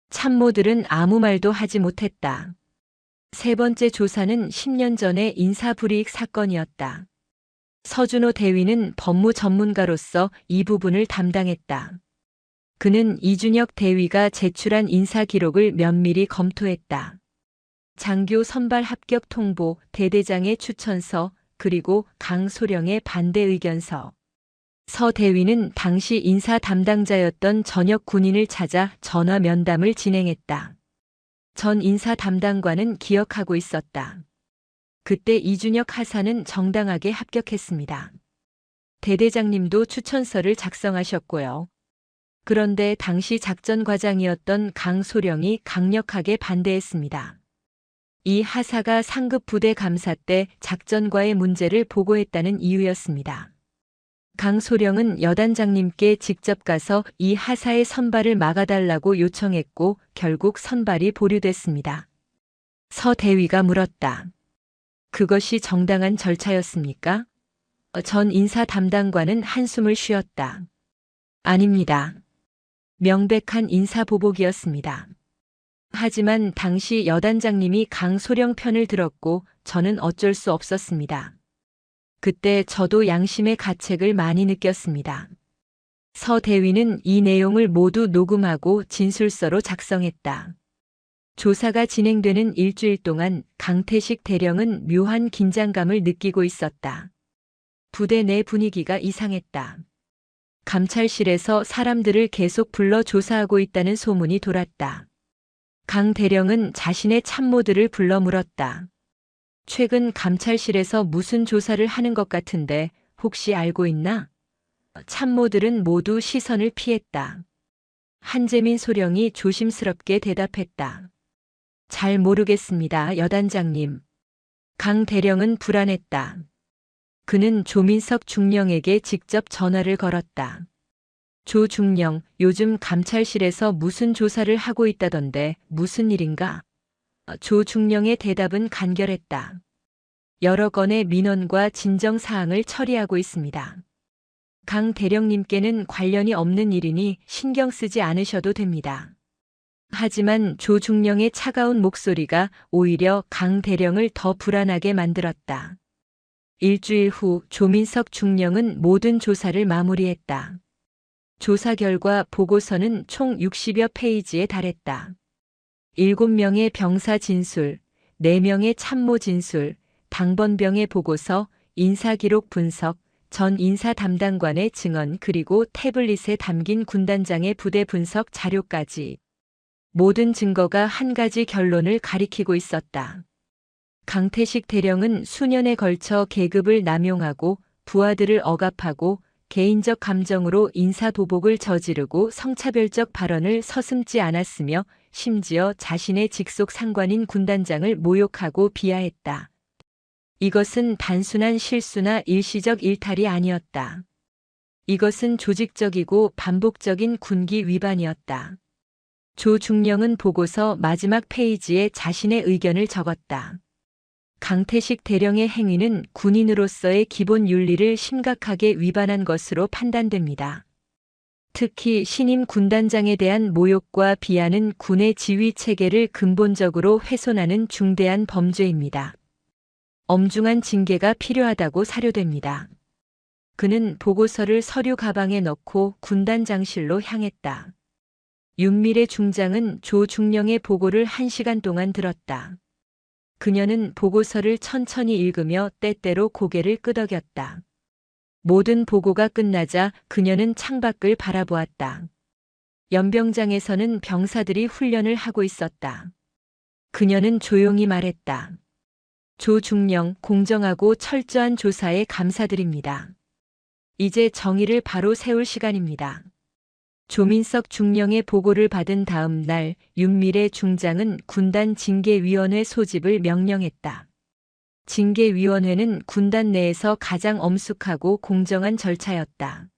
참모들은 아무 말도 하지 못했다. 세 번째 조사는 10년 전의 인사불이익 사건이었다. 서준호 대위는 법무 전문가로서 이 부분을 담당했다. 그는 이준혁 대위가 제출한 인사 기록을 면밀히 검토했다. 장교 선발 합격 통보, 대대장의 추천서, 그리고 강소령의 반대 의견서. 서 대위는 당시 인사 담당자였던 전역 군인을 찾아 전화 면담을 진행했다. 전 인사 담당관은 기억하고 있었다. 그때 이준혁 하사는 정당하게 합격했습니다. 대대장님도 추천서를 작성하셨고요. 그런데 당시 작전과장이었던 강소령이 강력하게 반대했습니다. 이 하사가 상급 부대 감사 때 작전과의 문제를 보고했다는 이유였습니다. 강소령은 여단장님께 직접 가서 이 하사의 선발을 막아달라고 요청했고 결국 선발이 보류됐습니다. 서 대위가 물었다. 그것이 정당한 절차였습니까? 전 인사 담당관은 한숨을 쉬었다. 아닙니다. 명백한 인사보복이었습니다. 하지만 당시 여단장님이 강소령 편을 들었고 저는 어쩔 수 없었습니다. 그때 저도 양심의 가책을 많이 느꼈습니다. 서 대위는 이 내용을 모두 녹음하고 진술서로 작성했다. 조사가 진행되는 일주일 동안 강태식 대령은 묘한 긴장감을 느끼고 있었다. 부대 내 분위기가 이상했다. 감찰실에서 사람들을 계속 불러 조사하고 있다는 소문이 돌았다. 강 대령은 자신의 참모들을 불러 물었다. 최근 감찰실에서 무슨 조사를 하는 것 같은데 혹시 알고 있나? 참모들은 모두 시선을 피했다. 한재민 소령이 조심스럽게 대답했다. 잘 모르겠습니다, 여단장님. 강 대령은 불안했다. 그는 조민석 중령에게 직접 전화를 걸었다. 조 중령, 요즘 감찰실에서 무슨 조사를 하고 있다던데 무슨 일인가? 조 중령의 대답은 간결했다. 여러 건의 민원과 진정사항을 처리하고 있습니다. 강 대령님께는 관련이 없는 일이니 신경 쓰지 않으셔도 됩니다. 하지만 조 중령의 차가운 목소리가 오히려 강 대령을 더 불안하게 만들었다. 일주일 후 조민석 중령은 모든 조사를 마무리했다. 조사 결과 보고서는 총 60여 페이지에 달했다. 7명의 병사 진술, 4명의 참모 진술, 당번병의 보고서, 인사기록 분석, 전 인사 담당관의 증언 그리고 태블릿에 담긴 군단장의 부대 분석 자료까지. 모든 증거가 한 가지 결론을 가리키고 있었다. 강태식 대령은 수년에 걸쳐 계급을 남용하고 부하들을 억압하고 개인적 감정으로 인사보복을 저지르고 성차별적 발언을 서슴지 않았으며 심지어 자신의 직속 상관인 군단장을 모욕하고 비하했다. 이것은 단순한 실수나 일시적 일탈이 아니었다. 이것은 조직적이고 반복적인 군기 위반이었다. 조 중령은 보고서 마지막 페이지에 자신의 의견을 적었다. 강태식 대령의 행위는 군인으로서의 기본 윤리를 심각하게 위반한 것으로 판단됩니다. 특히 신임 군단장에 대한 모욕과 비하는 군의 지휘 체계를 근본적으로 훼손하는 중대한 범죄입니다. 엄중한 징계가 필요하다고 사료됩니다. 그는 보고서를 서류 가방에 넣고 군단장실로 향했다. 윤미래 중장은 조중령의 보고를 1시간 동안 들었다. 그녀는 보고서를 천천히 읽으며 때때로 고개를 끄덕였다. 모든 보고가 끝나자 그녀는 창밖을 바라보았다. 연병장에서는 병사들이 훈련을 하고 있었다. 그녀는 조용히 말했다. 조중령, 공정하고 철저한 조사에 감사드립니다. 이제 정의를 바로 세울 시간입니다. 조민석 중령의 보고를 받은 다음 날 윤미래 중장은 군단 징계위원회 소집을 명령했다. 징계위원회는 군단 내에서 가장 엄숙하고 공정한 절차였다.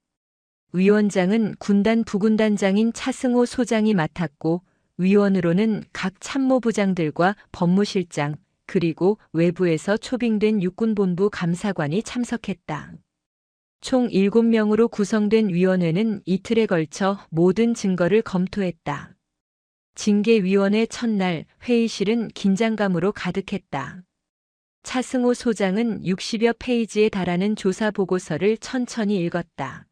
위원장은 군단 부군단장인 차승호 소장이 맡았고 위원으로는 각 참모부장들과 법무실장 그리고 외부에서 초빙된 육군본부 감사관이 참석했다. 총 7명으로 구성된 위원회는 이틀에 걸쳐 모든 증거를 검토했다. 징계위원회 첫날 회의실은 긴장감으로 가득했다. 차승호 소장은 60여 페이지에 달하는 조사 보고서를 천천히 읽었다.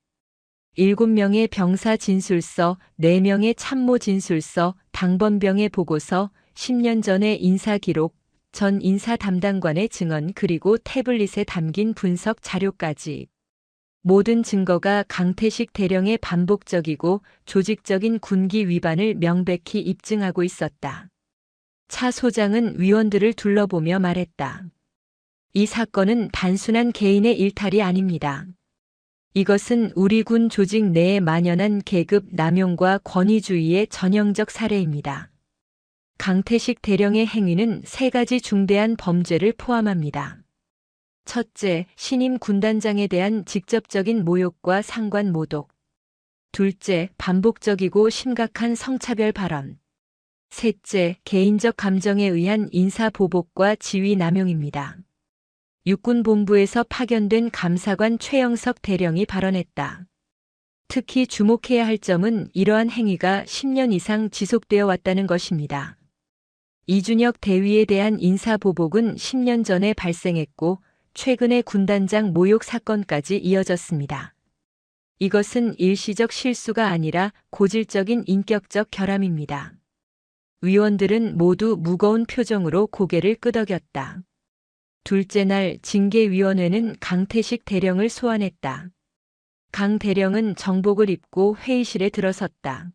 7명의 병사 진술서, 4명의 참모 진술서, 당번병의 보고서, 10년 전의 인사 기록, 전 인사 담당관의 증언 그리고 태블릿에 담긴 분석 자료까지. 모든 증거가 강태식 대령의 반복적이고 조직적인 군기 위반을 명백히 입증하고 있었다. 차 소장은 위원들을 둘러보며 말했다. 이 사건은 단순한 개인의 일탈이 아닙니다. 이것은 우리 군 조직 내에 만연한 계급 남용과 권위주의의 전형적 사례입니다. 강태식 대령의 행위는 3가지 중대한 범죄를 포함합니다. 첫째, 신임 군단장에 대한 직접적인 모욕과 상관 모독. 둘째, 반복적이고 심각한 성차별 발언. 셋째, 개인적 감정에 의한 인사보복과 지위 남용입니다. 육군본부에서 파견된 감사관 최영석 대령이 발언했다. 특히 주목해야 할 점은 이러한 행위가 10년 이상 지속되어 왔다는 것입니다. 이준혁 대위에 대한 인사보복은 10년 전에 발생했고 최근에 군단장 모욕 사건까지 이어졌습니다. 이것은 일시적 실수가 아니라 고질적인 인격적 결함입니다. 위원들은 모두 무거운 표정으로 고개를 끄덕였다. 둘째 날 징계위원회는 강태식 대령을 소환했다. 강 대령은 정복을 입고 회의실에 들어섰다.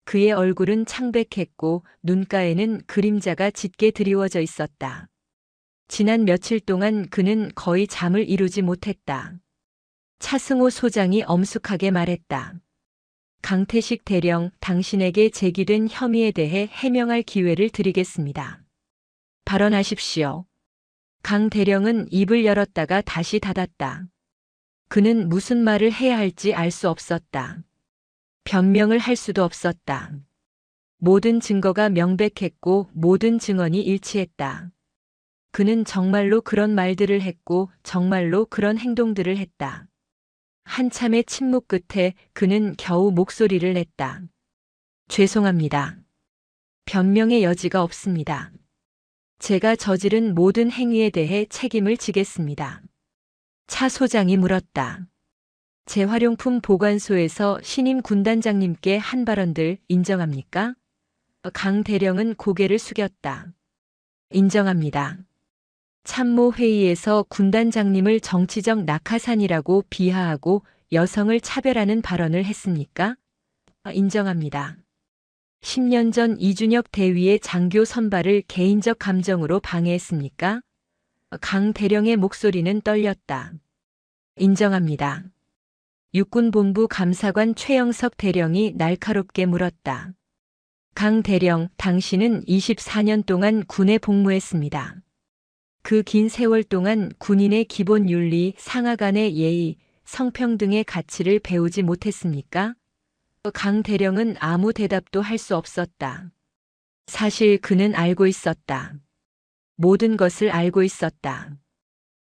그의 얼굴은 창백했고 눈가에는 그림자가 짙게 드리워져 있었다. 지난 며칠 동안 그는 거의 잠을 이루지 못했다. 차승호 소장이 엄숙하게 말했다. 강태식 대령, 당신에게 제기된 혐의에 대해 해명할 기회를 드리겠습니다. 발언하십시오. 강 대령은 입을 열었다가 다시 닫았다. 그는 무슨 말을 해야 할지 알 수 없었다. 변명을 할 수도 없었다. 모든 증거가 명백했고 모든 증언이 일치했다. 그는 정말로 그런 말들을 했고 정말로 그런 행동들을 했다. 한참의 침묵 끝에 그는 겨우 목소리를 냈다. 죄송합니다. 변명의 여지가 없습니다. 제가 저지른 모든 행위에 대해 책임을 지겠습니다. 차 소장이 물었다. 재활용품 보관소에서 신임 군단장님께 한 발언들 인정합니까? 강 대령은 고개를 숙였다. 인정합니다. 참모회의에서 군단장님을 정치적 낙하산이라고 비하하고 여성을 차별하는 발언을 했습니까? 인정합니다. 10년 전 이준혁 대위의 장교 선발을 개인적 감정으로 방해했습니까? 강 대령의 목소리는 떨렸다. 인정합니다. 육군본부 감사관 최영석 대령이 날카롭게 물었다. 강 대령, 당신은 24년 동안 군에 복무했습니다. 그 긴 세월 동안 군인의 기본 윤리, 상하 간의 예의, 성평등의 가치를 배우지 못했습니까? 강 대령은 아무 대답도 할 수 없었다. 사실 그는 알고 있었다. 모든 것을 알고 있었다.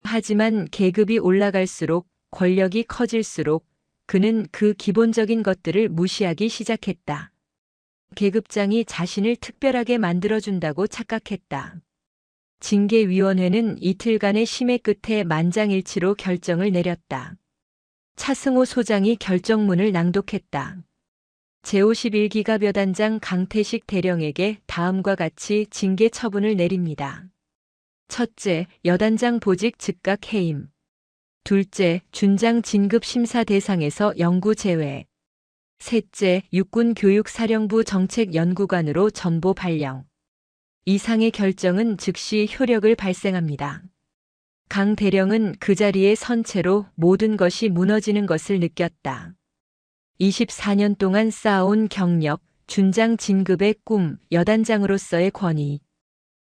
하지만 계급이 올라갈수록, 권력이 커질수록 그는 그 기본적인 것들을 무시하기 시작했다. 계급장이 자신을 특별하게 만들어준다고 착각했다. 징계위원회는 이틀간의 심의 끝에 만장일치로 결정을 내렸다. 차승호 소장이 결정문을 낭독했다. 제51기갑여단장 강태식 대령에게 다음과 같이 징계 처분을 내립니다. 첫째, 여단장 보직 즉각 해임. 둘째, 준장 진급 심사 대상에서 영구 제외. 셋째, 육군교육사령부 정책연구관으로 전보 발령. 이상의 결정은 즉시 효력을 발생합니다. 강 대령은 그 자리에 선 채로 모든 것이 무너지는 것을 느꼈다. 24년 동안 쌓아온 경력, 준장 진급의 꿈, 여단장으로서의 권위.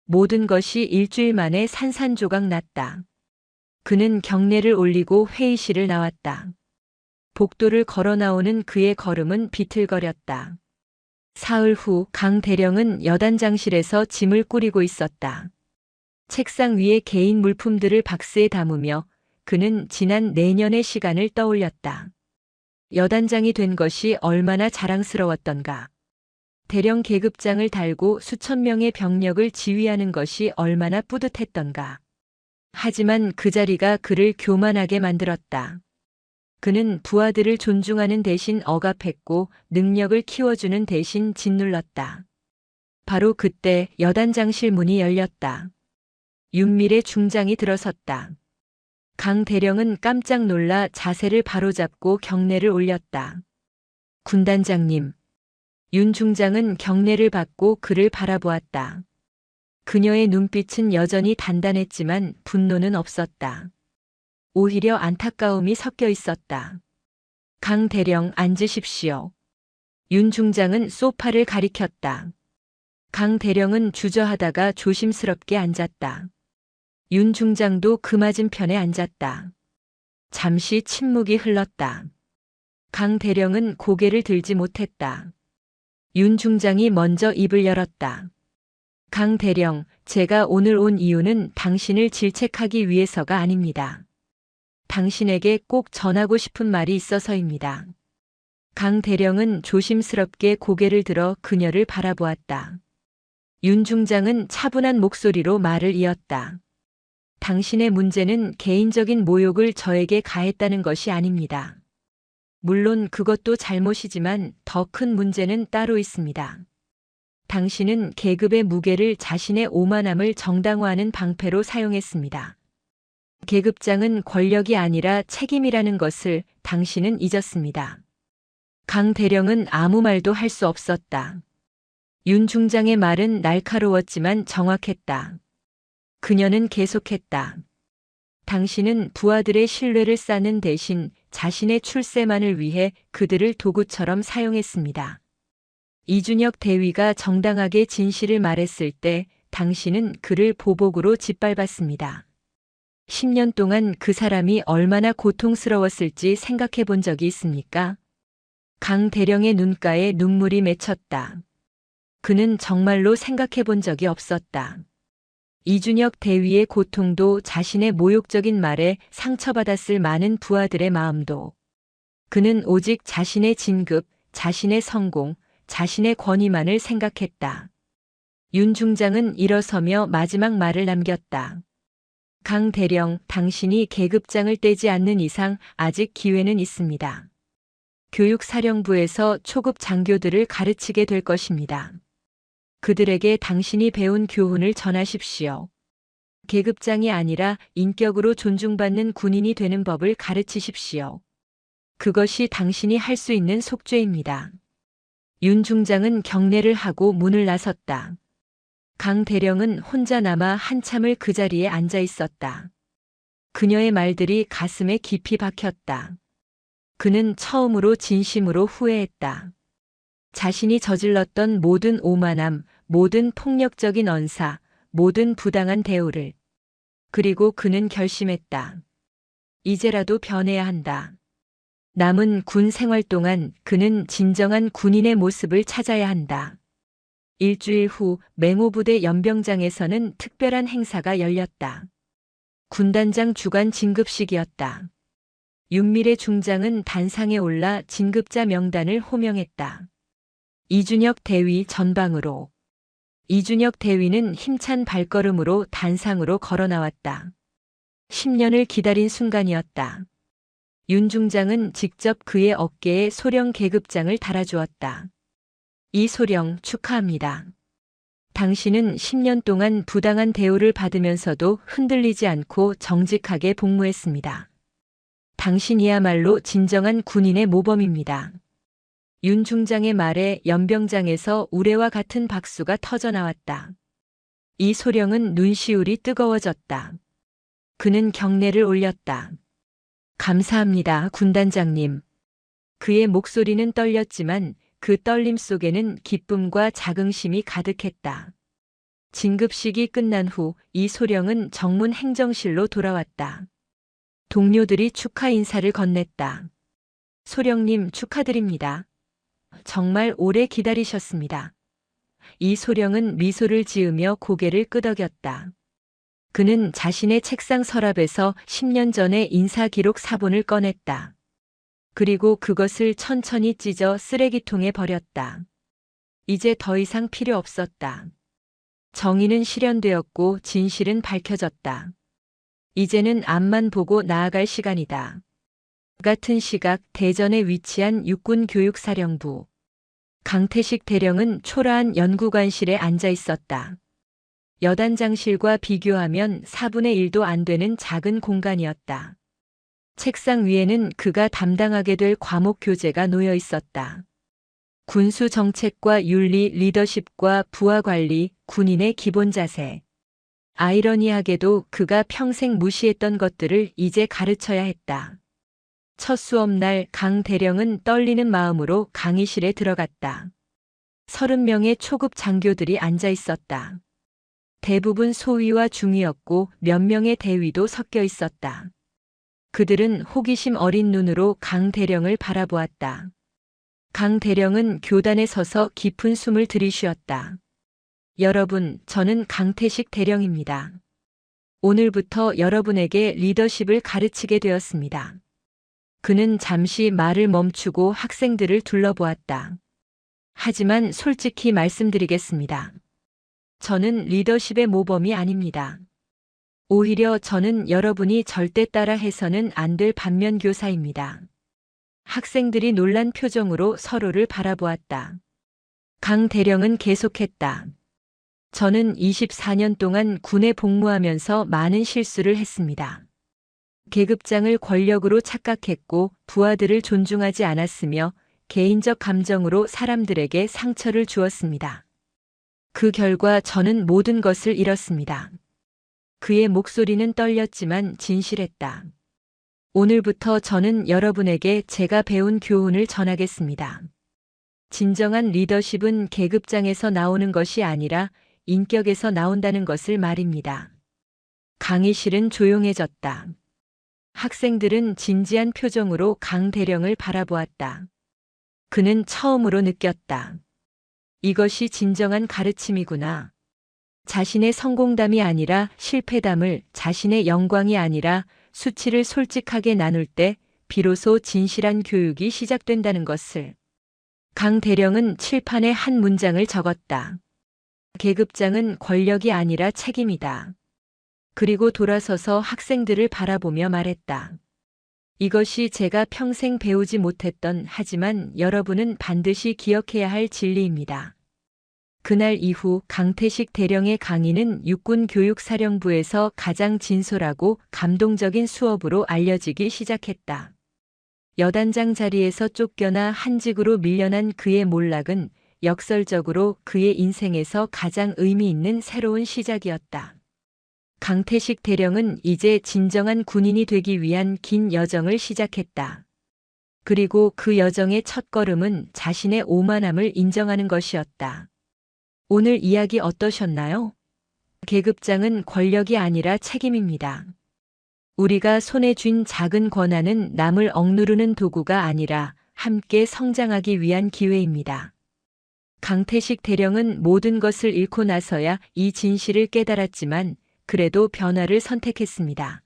모든 것이 일주일 만에 산산조각 났다. 그는 경례를 올리고 회의실을 나왔다. 복도를 걸어 나오는 그의 걸음은 비틀거렸다. 사흘 후 강 대령은 여단장실에서 짐을 꾸리고 있었다. 책상 위에 개인 물품들을 박스에 담으며 그는 지난 내년의 시간을 떠올렸다. 여단장이 된 것이 얼마나 자랑스러웠던가. 대령 계급장을 달고 수천 명의 병력을 지휘하는 것이 얼마나 뿌듯했던가. 하지만 그 자리가 그를 교만하게 만들었다. 그는 부하들을 존중하는 대신 억압했고 능력을 키워주는 대신 짓눌렀다. 바로 그때 여단장실 문이 열렸다. 윤밀의 중장이 들어섰다. 강 대령은 깜짝 놀라 자세를 바로잡고 경례를 올렸다. 군단장님. 윤 중장은 경례를 받고 그를 바라보았다. 그녀의 눈빛은 여전히 단단했지만 분노는 없었다. 오히려 안타까움이 섞여 있었다. 강 대령 앉으십시오. 윤 중장은 소파를 가리켰다. 강 대령은 주저하다가 조심스럽게 앉았다. 윤 중장도 그 맞은편에 앉았다. 잠시 침묵이 흘렀다. 강 대령은 고개를 들지 못했다. 윤 중장이 먼저 입을 열었다. 강 대령, 제가 오늘 온 이유는 당신을 질책하기 위해서가 아닙니다. 당신에게 꼭 전하고 싶은 말이 있어서입니다. 강 대령은 조심스럽게 고개를 들어 그녀를 바라보았다. 윤 중장은 차분한 목소리로 말을 이었다. 당신의 문제는 개인적인 모욕을 저에게 가했다는 것이 아닙니다. 물론 그것도 잘못이지만 더 큰 문제는 따로 있습니다. 당신은 계급의 무게를 자신의 오만함을 정당화하는 방패로 사용했습니다. 계급장은 권력이 아니라 책임이라는 것을 당신은 잊었습니다. 강 대령은 아무 말도 할 수 없었다. 윤 중장의 말은 날카로웠지만 정확했다. 그녀는 계속했다. 당신은 부하들의 신뢰를 쌓는 대신 자신의 출세만을 위해 그들을 도구처럼 사용했습니다. 이준혁 대위가 정당하게 진실을 말했을 때 당신은 그를 보복으로 짓밟았습니다. 10년 동안 그 사람이 얼마나 고통스러웠을지 생각해 본 적이 있습니까? 강 대령의 눈가에 눈물이 맺혔다. 그는 정말로 생각해 본 적이 없었다. 이준혁 대위의 고통도 자신의 모욕적인 말에 상처받았을 많은 부하들의 마음도. 그는 오직 자신의 진급, 자신의 성공, 자신의 권위만을 생각했다. 윤 중장은 일어서며 마지막 말을 남겼다. 강 대령, 당신이 계급장을 떼지 않는 이상 아직 기회는 있습니다. 교육사령부에서 초급 장교들을 가르치게 될 것입니다. 그들에게 당신이 배운 교훈을 전하십시오. 계급장이 아니라 인격으로 존중받는 군인이 되는 법을 가르치십시오. 그것이 당신이 할 수 있는 속죄입니다. 윤 중장은 경례를 하고 문을 나섰다. 강 대령은 혼자 남아 한참을 그 자리에 앉아 있었다. 그녀의 말들이 가슴에 깊이 박혔다. 그는 처음으로 진심으로 후회했다. 자신이 저질렀던 모든 오만함, 모든 폭력적인 언사, 모든 부당한 대우를. 그리고 그는 결심했다. 이제라도 변해야 한다. 남은 군 생활 동안 그는 진정한 군인의 모습을 찾아야 한다. 일주일 후 맹호부대 연병장에서는 특별한 행사가 열렸다. 군단장 주간 진급식이었다. 윤미래 중장은 단상에 올라 진급자 명단을 호명했다. 이준혁 대위 전방으로. 이준혁 대위는 힘찬 발걸음으로 단상으로 걸어 나왔다. 10년을 기다린 순간이었다. 윤 중장은 직접 그의 어깨에 소령 계급장을 달아주었다. 이 소령 축하합니다. 당신은 10년 동안 부당한 대우를 받으면서도 흔들리지 않고 정직하게 복무했습니다. 당신이야말로 진정한 군인의 모범입니다. 윤 중장의 말에 연병장에서 우레와 같은 박수가 터져 나왔다. 이 소령은 눈시울이 뜨거워졌다. 그는 경례를 올렸다. 감사합니다, 군단장님. 그의 목소리는 떨렸지만 그 떨림 속에는 기쁨과 자긍심이 가득했다. 진급식이 끝난 후 이 소령은 정문 행정실로 돌아왔다. 동료들이 축하 인사를 건넸다. 소령님 축하드립니다. 정말 오래 기다리셨습니다. 이 소령은 미소를 지으며 고개를 끄덕였다. 그는 자신의 책상 서랍에서 10년 전의 인사기록 사본을 꺼냈다. 그리고 그것을 천천히 찢어 쓰레기통에 버렸다. 이제 더 이상 필요 없었다. 정의는 실현되었고 진실은 밝혀졌다. 이제는 앞만 보고 나아갈 시간이다. 같은 시각 대전에 위치한 육군교육사령부. 강태식 대령은 초라한 연구관실에 앉아 있었다. 여단장실과 비교하면 4분의 1도 안 되는 작은 공간이었다. 책상 위에는 그가 담당하게 될 과목 교재가 놓여 있었다. 군수 정책과 윤리, 리더십과 부하 관리, 군인의 기본 자세. 아이러니하게도 그가 평생 무시했던 것들을 이제 가르쳐야 했다. 첫 수업날 강 대령은 떨리는 마음으로 강의실에 들어갔다. 30명의 초급 장교들이 앉아 있었다. 대부분 소위와 중위였고 몇 명의 대위도 섞여 있었다. 그들은 호기심 어린 눈으로 강 대령을 바라보았다. 강 대령은 교단에 서서 깊은 숨을 들이쉬었다. 여러분, 저는 강태식 대령입니다. 오늘부터 여러분에게 리더십을 가르치게 되었습니다. 그는 잠시 말을 멈추고 학생들을 둘러보았다. 하지만 솔직히 말씀드리겠습니다. 저는 리더십의 모범이 아닙니다. 오히려 저는 여러분이 절대 따라 해서는 안 될 반면교사입니다. 학생들이 놀란 표정으로 서로를 바라보았다. 강 대령은 계속했다. 저는 24년 동안 군에 복무하면서 많은 실수를 했습니다. 계급장을 권력으로 착각했고 부하들을 존중하지 않았으며 개인적 감정으로 사람들에게 상처를 주었습니다. 그 결과 저는 모든 것을 잃었습니다. 그의 목소리는 떨렸지만 진실했다. 오늘부터 저는 여러분에게 제가 배운 교훈을 전하겠습니다. 진정한 리더십은 계급장에서 나오는 것이 아니라 인격에서 나온다는 것을 말입니다. 강의실은 조용해졌다. 학생들은 진지한 표정으로 강 대령을 바라보았다. 그는 처음으로 느꼈다. 이것이 진정한 가르침이구나. 자신의 성공담이 아니라 실패담을, 자신의 영광이 아니라 수치를 솔직하게 나눌 때 비로소 진실한 교육이 시작된다는 것을. 강 대령은 칠판에 한 문장을 적었다. 계급장은 권력이 아니라 책임이다. 그리고 돌아서서 학생들을 바라보며 말했다. 이것이 제가 평생 배우지 못했던 하지만 여러분은 반드시 기억해야 할 진리입니다. 그날 이후 강태식 대령의 강의는 육군교육사령부에서 가장 진솔하고 감동적인 수업으로 알려지기 시작했다. 여단장 자리에서 쫓겨나 한직으로 밀려난 그의 몰락은 역설적으로 그의 인생에서 가장 의미 있는 새로운 시작이었다. 강태식 대령은 이제 진정한 군인이 되기 위한 긴 여정을 시작했다. 그리고 그 여정의 첫걸음은 자신의 오만함을 인정하는 것이었다. 오늘 이야기 어떠셨나요? 계급장은 권력이 아니라 책임입니다. 우리가 손에 쥔 작은 권한은 남을 억누르는 도구가 아니라 함께 성장하기 위한 기회입니다. 강태식 대령은 모든 것을 잃고 나서야 이 진실을 깨달았지만 그래도 변화를 선택했습니다.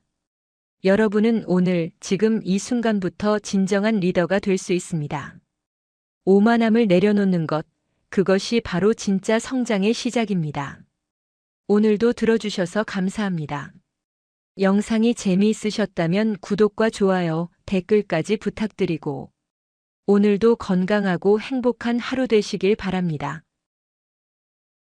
여러분은 오늘, 지금 이 순간부터 진정한 리더가 될 수 있습니다. 오만함을 내려놓는 것, 그것이 바로 진짜 성장의 시작입니다. 오늘도 들어주셔서 감사합니다. 영상이 재미있으셨다면 구독과 좋아요, 댓글까지 부탁드리고 오늘도 건강하고 행복한 하루 되시길 바랍니다.